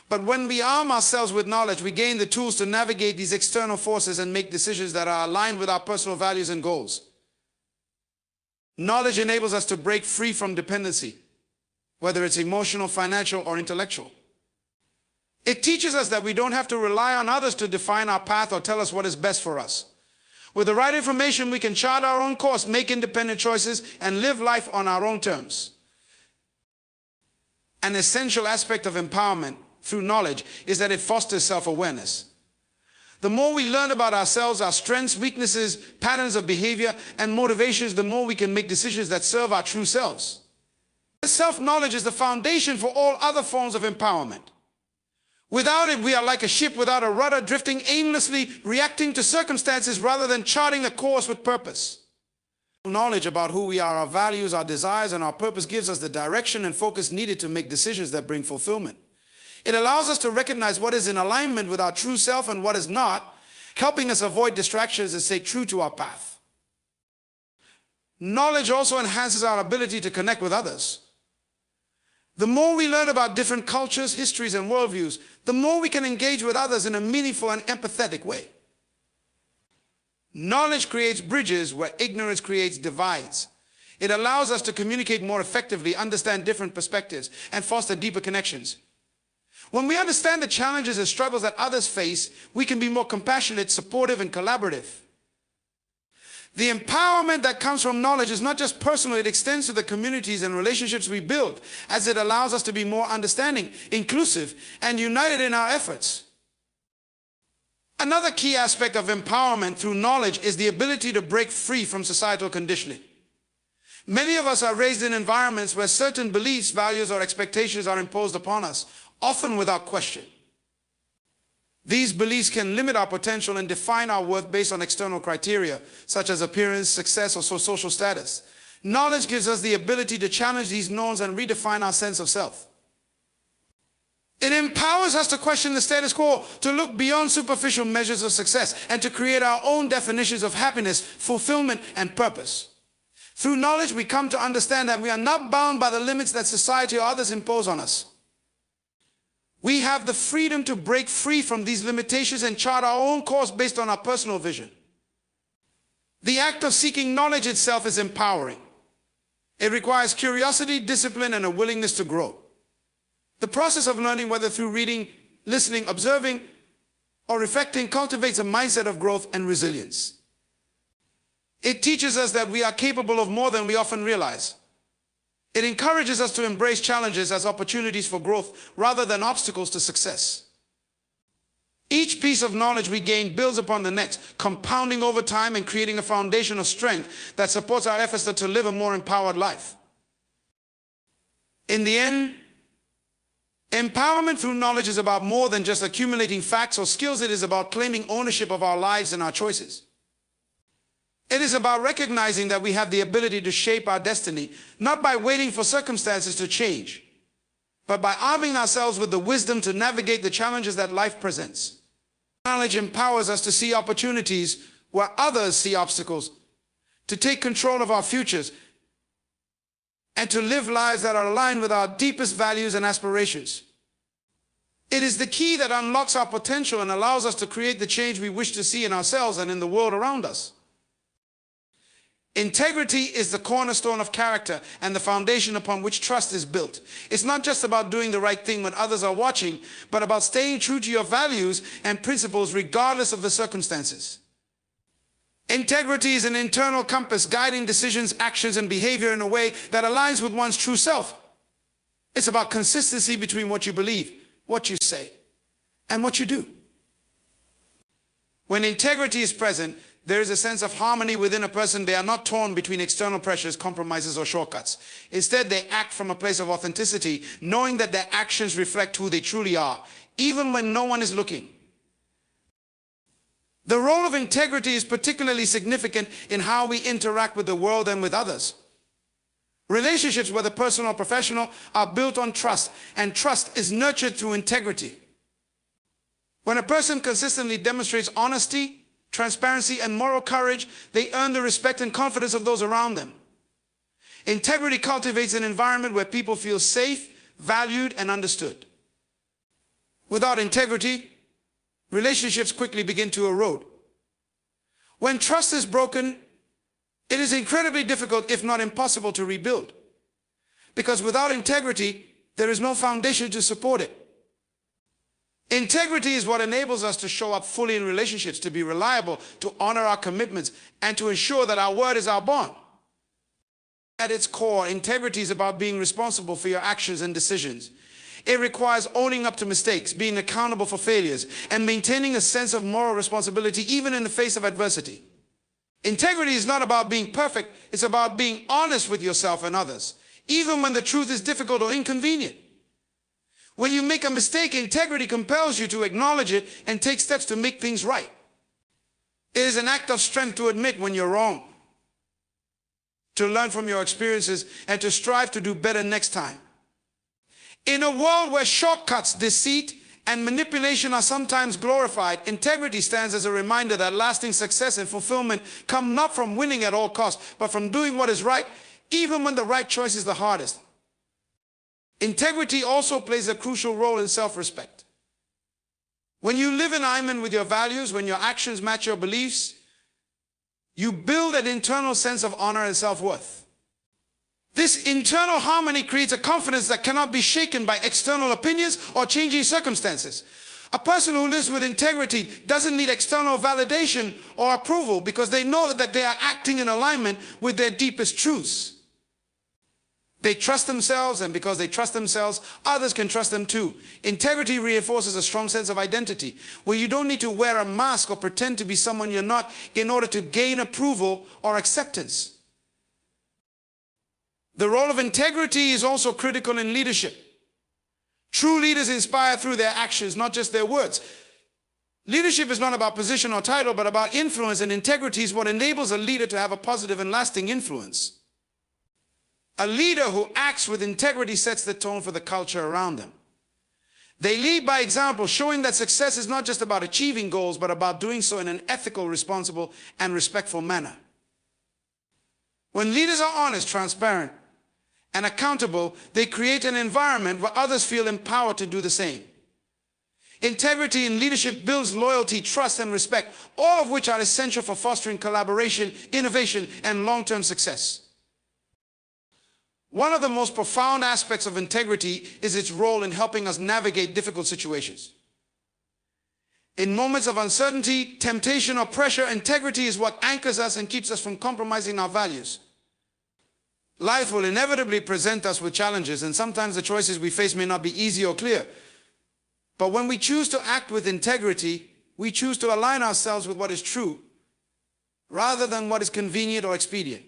But when we arm ourselves with knowledge, we gain the tools to navigate these external forces and make decisions that are aligned with our personal values and goals. Knowledge enables us to break free from dependency, whether it's emotional, financial, or intellectual. It teaches us that we don't have to rely on others to define our path or tell us what is best for us. With the right information, we can chart our own course, make independent choices, and live life on our own terms. An essential aspect of empowerment through knowledge is that it fosters self-awareness. The more we learn about ourselves, our strengths, weaknesses, patterns of behavior, and motivations, the more we can make decisions that serve our true selves. Self-knowledge is the foundation for all other forms of empowerment. Without it, we are like a ship without a rudder, drifting aimlessly, reacting to circumstances rather than charting a course with purpose. Knowledge about who we are, our values, our desires, and our purpose gives us the direction and focus needed to make decisions that bring fulfillment. It allows us to recognize what is in alignment with our true self and what is not, helping us avoid distractions and stay true to our path. Knowledge also enhances our ability to connect with others. The more we learn about different cultures, histories, and worldviews, the more we can engage with others in a meaningful and empathetic way. Knowledge creates bridges where ignorance creates divides. It allows us to communicate more effectively, understand different perspectives, and foster deeper connections. When we understand the challenges and struggles that others face, we can be more compassionate, supportive, and collaborative. The empowerment that comes from knowledge is not just personal, it extends to the communities and relationships we build, as it allows us to be more understanding, inclusive, and united in our efforts. Another key aspect of empowerment through knowledge is the ability to break free from societal conditioning. Many of us are raised in environments where certain beliefs, values, or expectations are imposed upon us, often without question. These beliefs can limit our potential and define our worth based on external criteria, such as appearance, success, or social status. Knowledge gives us the ability to challenge these norms and redefine our sense of self. It empowers us to question the status quo, to look beyond superficial measures of success, and to create our own definitions of happiness, fulfillment, and purpose. Through knowledge, we come to understand that we are not bound by the limits that society or others impose on us. We have the freedom to break free from these limitations and chart our own course based on our personal vision. The act of seeking knowledge itself is empowering. It requires curiosity, discipline, and a willingness to grow. The process of learning, whether through reading, listening, observing, or reflecting, cultivates a mindset of growth and resilience. It teaches us that we are capable of more than we often realize. It encourages us to embrace challenges as opportunities for growth rather than obstacles to success. Each piece of knowledge we gain builds upon the next, compounding over time and creating a foundation of strength that supports our efforts to live a more empowered life. In the end, empowerment through knowledge is about more than just accumulating facts or skills. It is about claiming ownership of our lives and our choices. It is about recognizing that we have the ability to shape our destiny, not by waiting for circumstances to change, but by arming ourselves with the wisdom to navigate the challenges that life presents. Knowledge empowers us to see opportunities where others see obstacles, to take control of our futures, and to live lives that are aligned with our deepest values and aspirations. It is the key that unlocks our potential and allows us to create the change we wish to see in ourselves and in the world around us. Integrity is the cornerstone of character and the foundation upon which trust is built. It's not just about doing the right thing when others are watching, but about staying true to your values and principles regardless of the circumstances. Integrity is an internal compass guiding decisions, actions, and behavior in a way that aligns with one's true self. It's about consistency between what you believe, what you say, and what you do. When integrity is present, there is a sense of harmony within a person. They are not torn between external pressures, compromises, or shortcuts. Instead, they act from a place of authenticity, knowing that their actions reflect who they truly are, even when no one is looking. The role of integrity is particularly significant in how we interact with the world and with others. Relationships, whether personal or professional, are built on trust, and trust is nurtured through integrity. When a person consistently demonstrates honesty, transparency, and moral courage, they earn the respect and confidence of those around them. Integrity cultivates an environment where people feel safe, valued, and understood. Without integrity, relationships quickly begin to erode. When trust is broken, it is incredibly difficult, if not impossible, to rebuild. Because without integrity, there is no foundation to support it. Integrity is what enables us to show up fully in relationships, to be reliable, to honor our commitments, and to ensure that our word is our bond. At its core, integrity is about being responsible for your actions and decisions. It requires owning up to mistakes, being accountable for failures, and maintaining a sense of moral responsibility even in the face of adversity. Integrity is not about being perfect, it's about being honest with yourself and others, even when the truth is difficult or inconvenient. When you make a mistake, integrity compels you to acknowledge it and take steps to make things right. It is an act of strength to admit when you're wrong, to learn from your experiences, and to strive to do better next time. In a world where shortcuts, deceit, and manipulation are sometimes glorified, integrity stands as a reminder that lasting success and fulfillment come not from winning at all costs, but from doing what is right, even when the right choice is the hardest. Integrity also plays a crucial role in self-respect. When you live in alignment with your values, when your actions match your beliefs, you build an internal sense of honor and self-worth. This internal harmony creates a confidence that cannot be shaken by external opinions or changing circumstances. A person who lives with integrity doesn't need external validation or approval because they know that they are acting in alignment with their deepest truths. They trust themselves, and because they trust themselves, others can trust them too. Integrity reinforces a strong sense of identity, where you don't need to wear a mask or pretend to be someone you're not in order to gain approval or acceptance. The role of integrity is also critical in leadership. True leaders inspire through their actions, not just their words. Leadership is not about position or title, but about influence, and integrity is what enables a leader to have a positive and lasting influence. A leader who acts with integrity sets the tone for the culture around them. They lead by example, showing that success is not just about achieving goals, but about doing so in an ethical, responsible, and respectful manner. When leaders are honest, transparent, and accountable, they create an environment where others feel empowered to do the same. Integrity in leadership builds loyalty, trust, and respect, all of which are essential for fostering collaboration, innovation, and long-term success. One of the most profound aspects of integrity is its role in helping us navigate difficult situations. In moments of uncertainty, temptation, or pressure, integrity is what anchors us and keeps us from compromising our values. Life will inevitably present us with challenges, and sometimes the choices we face may not be easy or clear. But when we choose to act with integrity, we choose to align ourselves with what is true, rather than what is convenient or expedient.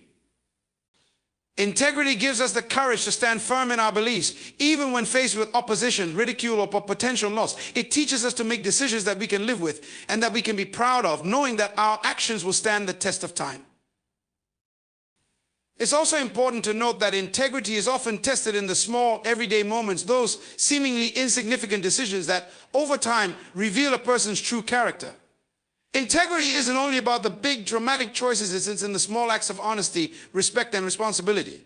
Integrity gives us the courage to stand firm in our beliefs, even when faced with opposition, ridicule, or potential loss. It teaches us to make decisions that we can live with and that we can be proud of, knowing that our actions will stand the test of time. It's also important to note that integrity is often tested in the small, everyday moments, those seemingly insignificant decisions that, over time, reveal a person's true character. Integrity isn't only about the big, dramatic choices, it's in the small acts of honesty, respect, and responsibility.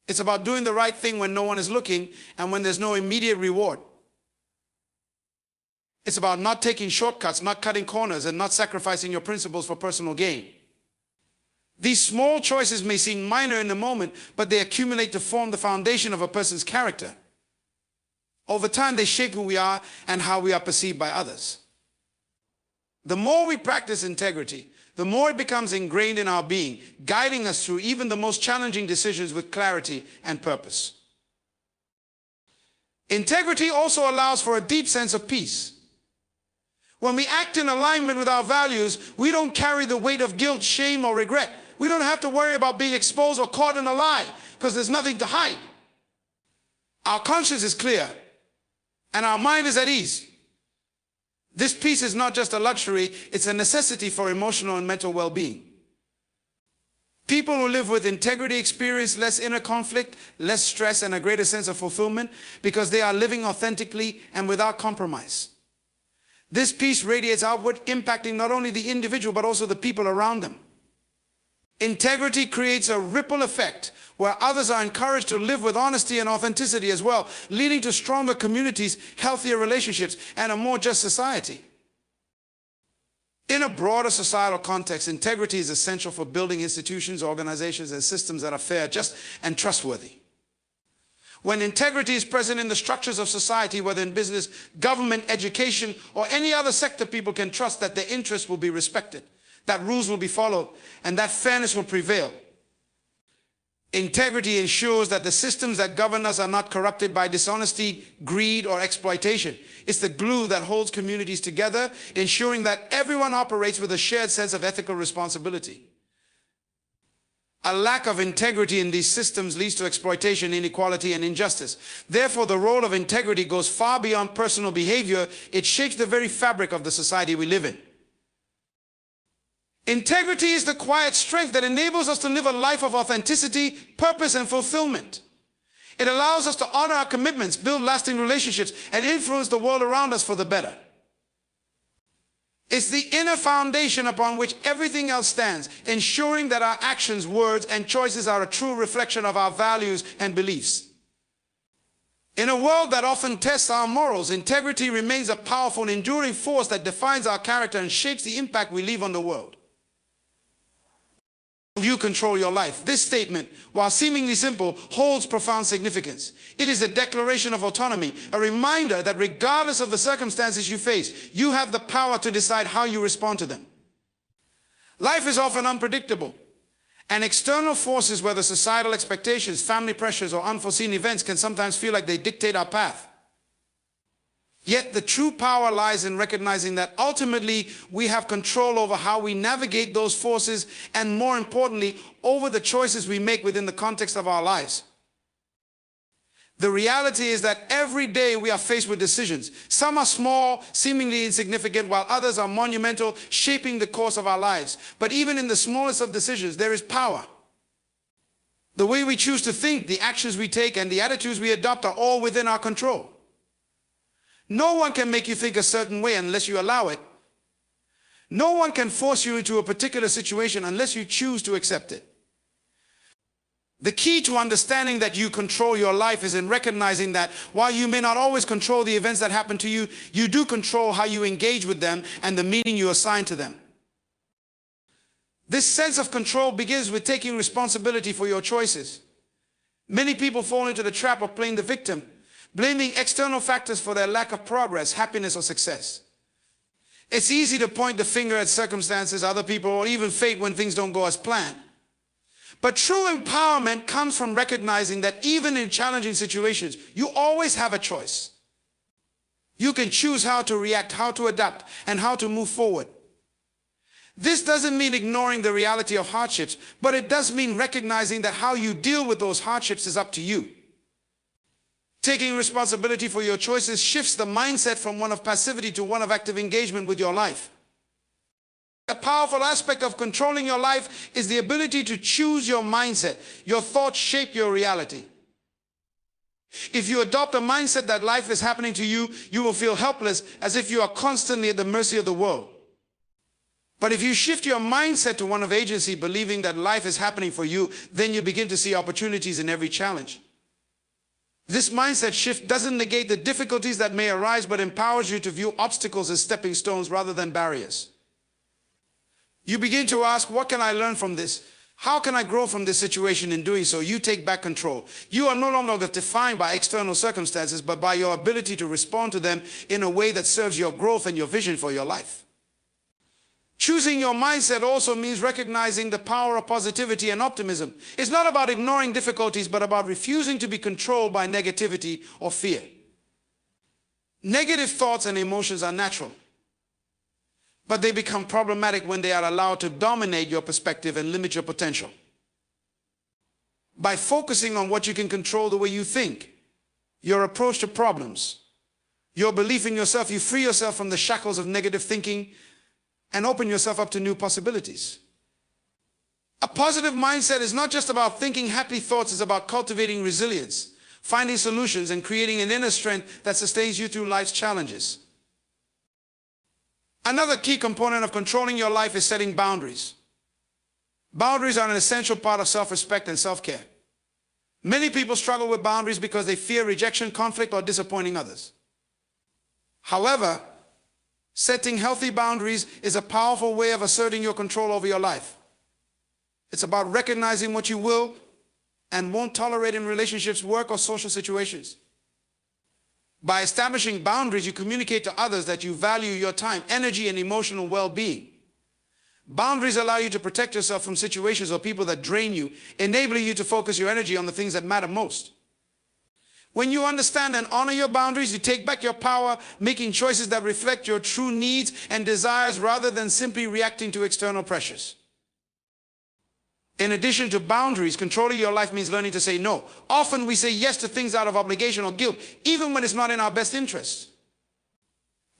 It's about doing the right thing when no one is looking and when there's no immediate reward. It's about not taking shortcuts, not cutting corners, and not sacrificing your principles for personal gain. These small choices may seem minor in the moment, but they accumulate to form the foundation of a person's character. Over time, they shape who we are and how we are perceived by others. The more we practice integrity, the more it becomes ingrained in our being, guiding us through even the most challenging decisions with clarity and purpose. Integrity also allows for a deep sense of peace. When we act in alignment with our values, we don't carry the weight of guilt, shame, or regret. We don't have to worry about being exposed or caught in a lie because there's nothing to hide. Our conscience is clear and our mind is at ease. This peace is not just a luxury, it's a necessity for emotional and mental well-being. People who live with integrity experience less inner conflict, less stress, and a greater sense of fulfillment because they are living authentically and without compromise. This peace radiates outward, impacting not only the individual but also the people around them. Integrity creates a ripple effect where others are encouraged to live with honesty and authenticity as well, leading to stronger communities, healthier relationships, and a more just society. In a broader societal context, integrity is essential for building institutions, organizations, and systems that are fair, just, and trustworthy. When integrity is present in the structures of society, whether in business, government, education, or any other sector, people can trust that their interests will be respected, that rules will be followed, and that fairness will prevail. Integrity ensures that the systems that govern us are not corrupted by dishonesty, greed, or exploitation. It's the glue that holds communities together, ensuring that everyone operates with a shared sense of ethical responsibility. A lack of integrity in these systems leads to exploitation, inequality, and injustice. Therefore, the role of integrity goes far beyond personal behavior. It shapes the very fabric of the society we live in. Integrity is the quiet strength that enables us to live a life of authenticity, purpose, and fulfillment. It allows us to honor our commitments, build lasting relationships, and influence the world around us for the better. It's the inner foundation upon which everything else stands, ensuring that our actions, words, and choices are a true reflection of our values and beliefs. In a world that often tests our morals, integrity remains a powerful, enduring force that defines our character and shapes the impact we leave on the world. You control your life. This statement, while seemingly simple, holds profound significance. It is a declaration of autonomy, a reminder that regardless of the circumstances you face, you have the power to decide how you respond to them. Life is often unpredictable, and external forces, whether societal expectations, family pressures, or unforeseen events, can sometimes feel like they dictate our path. Yet the true power lies in recognizing that ultimately we have control over how we navigate those forces and, more importantly, over the choices we make within the context of our lives. The reality is that every day we are faced with decisions. Some are small, seemingly insignificant, while others are monumental, shaping the course of our lives. But even in the smallest of decisions, there is power. The way we choose to think, the actions we take, and the attitudes we adopt are all within our control. No one can make you think a certain way unless you allow it. No one can force you into a particular situation unless you choose to accept it. The key to understanding that you control your life is in recognizing that while you may not always control the events that happen to you, you do control how you engage with them and the meaning you assign to them. This sense of control begins with taking responsibility for your choices. Many people fall into the trap of playing the victim, blaming external factors for their lack of progress, happiness, or success. It's easy to point the finger at circumstances, other people, or even fate when things don't go as planned. But true empowerment comes from recognizing that even in challenging situations, you always have a choice. You can choose how to react, how to adapt, and how to move forward. This doesn't mean ignoring the reality of hardships, but it does mean recognizing that how you deal with those hardships is up to you. Taking responsibility for your choices shifts the mindset from one of passivity to one of active engagement with your life. A powerful aspect of controlling your life is the ability to choose your mindset. Your thoughts shape your reality. If you adopt a mindset that life is happening to you, you will feel helpless, as if you are constantly at the mercy of the world. But if you shift your mindset to one of agency, believing that life is happening for you, then you begin to see opportunities in every challenge. This mindset shift doesn't negate the difficulties that may arise, but empowers you to view obstacles as stepping stones rather than barriers. You begin to ask, what can I learn from this? How can I grow from this situation? In doing so, you take back control. You are no longer defined by external circumstances, but by your ability to respond to them in a way that serves your growth and your vision for your life. Choosing your mindset also means recognizing the power of positivity and optimism. It's not about ignoring difficulties, but about refusing to be controlled by negativity or fear. Negative thoughts and emotions are natural, but they become problematic when they are allowed to dominate your perspective and limit your potential. By focusing on what you can control, the way you think, your approach to problems, your belief in yourself, you free yourself from the shackles of negative thinking and open yourself up to new possibilities. A positive mindset is not just about thinking happy thoughts, it's about cultivating resilience, finding solutions, and creating an inner strength that sustains you through life's challenges. Another key component of controlling your life is setting boundaries. Boundaries are an essential part of self-respect and self-care. Many people struggle with boundaries because they fear rejection, conflict, or disappointing others. However, setting healthy boundaries is a powerful way of asserting your control over your life. It's about recognizing what you will and won't tolerate in relationships, work, or social situations. By establishing boundaries, you communicate to others that you value your time, energy, and emotional well-being. Boundaries allow you to protect yourself from situations or people that drain you, enabling you to focus your energy on the things that matter most. When you understand and honor your boundaries, you take back your power, making choices that reflect your true needs and desires rather than simply reacting to external pressures. In addition to boundaries, controlling your life means learning to say no. Often we say yes to things out of obligation or guilt, even when it's not in our best interest.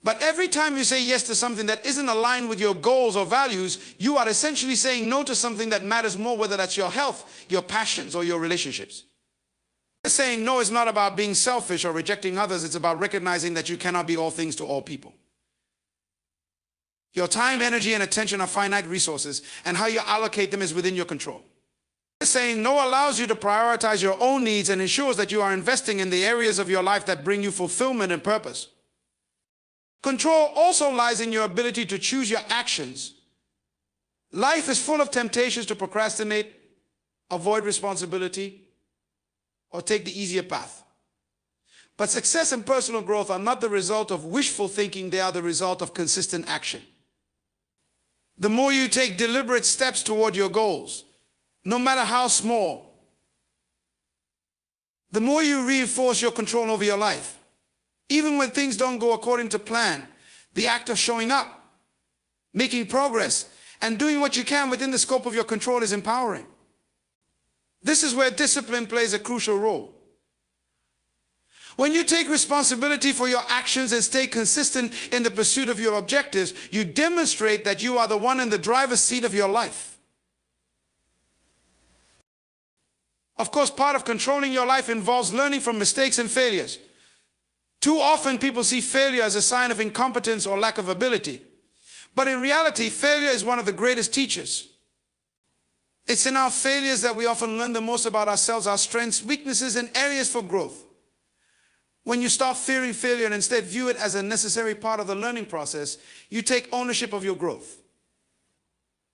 But every time you say yes to something that isn't aligned with your goals or values, you are essentially saying no to something that matters more, whether that's your health, your passions, or your relationships. Saying no is not about being selfish or rejecting others. It's about recognizing that you cannot be all things to all people. Your time, energy, and attention are finite resources, and how you allocate them is within your control. Saying no allows you to prioritize your own needs and ensures that you are investing in the areas of your life that bring you fulfillment and purpose. Control also lies in your ability to choose your actions. Life is full of temptations to procrastinate, avoid responsibility, or take the easier path. But success and personal growth are not the result of wishful thinking, they are the result of consistent action. The more you take deliberate steps toward your goals, no matter how small, the more you reinforce your control over your life. Even when things don't go according to plan, the act of showing up, making progress, and doing what you can within the scope of your control is empowering. This is where discipline plays a crucial role. When you take responsibility for your actions and stay consistent in the pursuit of your objectives, you demonstrate that you are the one in the driver's seat of your life. Of course, part of controlling your life involves learning from mistakes and failures. Too often people see failure as a sign of incompetence or lack of ability. But in reality, failure is one of the greatest teachers. It's in our failures that we often learn the most about ourselves, our strengths, weaknesses, and areas for growth. When you stop fearing failure and instead view it as a necessary part of the learning process, you take ownership of your growth.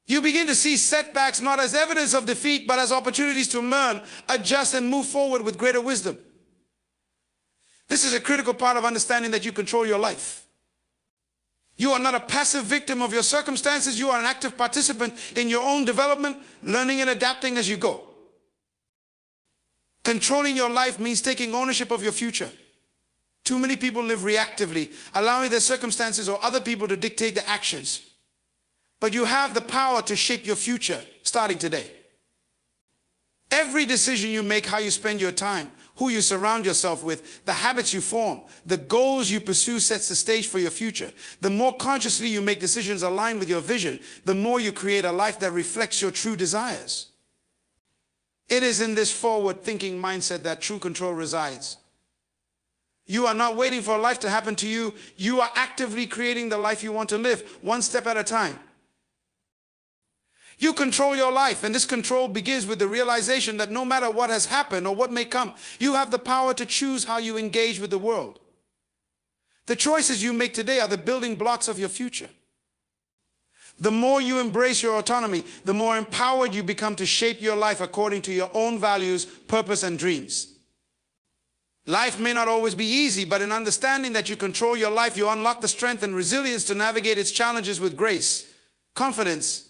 You begin to see setbacks not as evidence of defeat, but as opportunities to learn, adjust, and move forward with greater wisdom. This is a critical part of understanding that you control your life. You are not a passive victim of your circumstances. You are an active participant in your own development, learning and adapting as you go. Controlling your life means taking ownership of your future. Too many people live reactively, allowing their circumstances or other people to dictate their actions. But you have the power to shape your future starting today. Every decision you make, how you spend your time, who you surround yourself with, the habits you form, the goals you pursue sets the stage for your future. The more consciously you make decisions aligned with your vision, the more you create a life that reflects your true desires. It is in this forward-thinking mindset that true control resides. You are not waiting for life to happen to you. You are actively creating the life you want to live, one step at a time. You control your life, and this control begins with the realization that no matter what has happened or what may come, you have the power to choose how you engage with the world. The choices you make today are the building blocks of your future. The more you embrace your autonomy, the more empowered you become to shape your life according to your own values, purpose, and dreams. Life may not always be easy, but in understanding that you control your life, you unlock the strength and resilience to navigate its challenges with grace, confidence,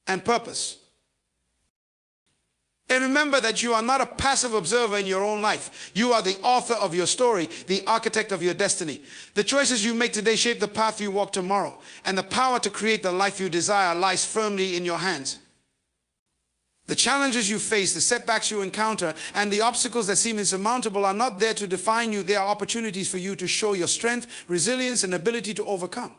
and purpose. And remember that you are not a passive observer in your own life. You are the author of your story, the architect of your destiny. The choices you make today shape the path you walk tomorrow, and the power to create the life you desire lies firmly in your hands. The challenges you face, the setbacks you encounter, and the obstacles that seem insurmountable are not there to define you. They are opportunities for you to show your strength, resilience, and ability to overcome.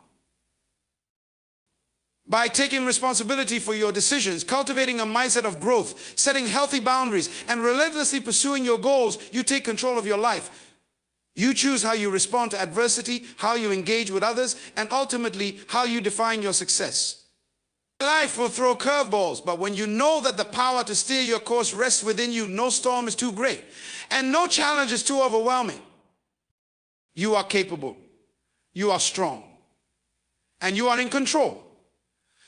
By taking responsibility for your decisions, cultivating a mindset of growth, setting healthy boundaries, and relentlessly pursuing your goals, you take control of your life. You choose how you respond to adversity, how you engage with others, and ultimately, how you define your success. Life will throw curveballs, but when you know that the power to steer your course rests within you, no storm is too great, and no challenge is too overwhelming. You are capable, you are strong, and you are in control.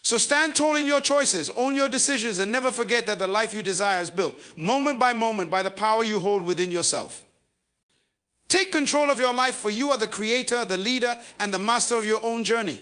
So stand tall in your choices, own your decisions, and never forget that the life you desire is built, moment, by the power you hold within yourself. Take control of your life, for you are the creator, the leader, and the master of your own journey.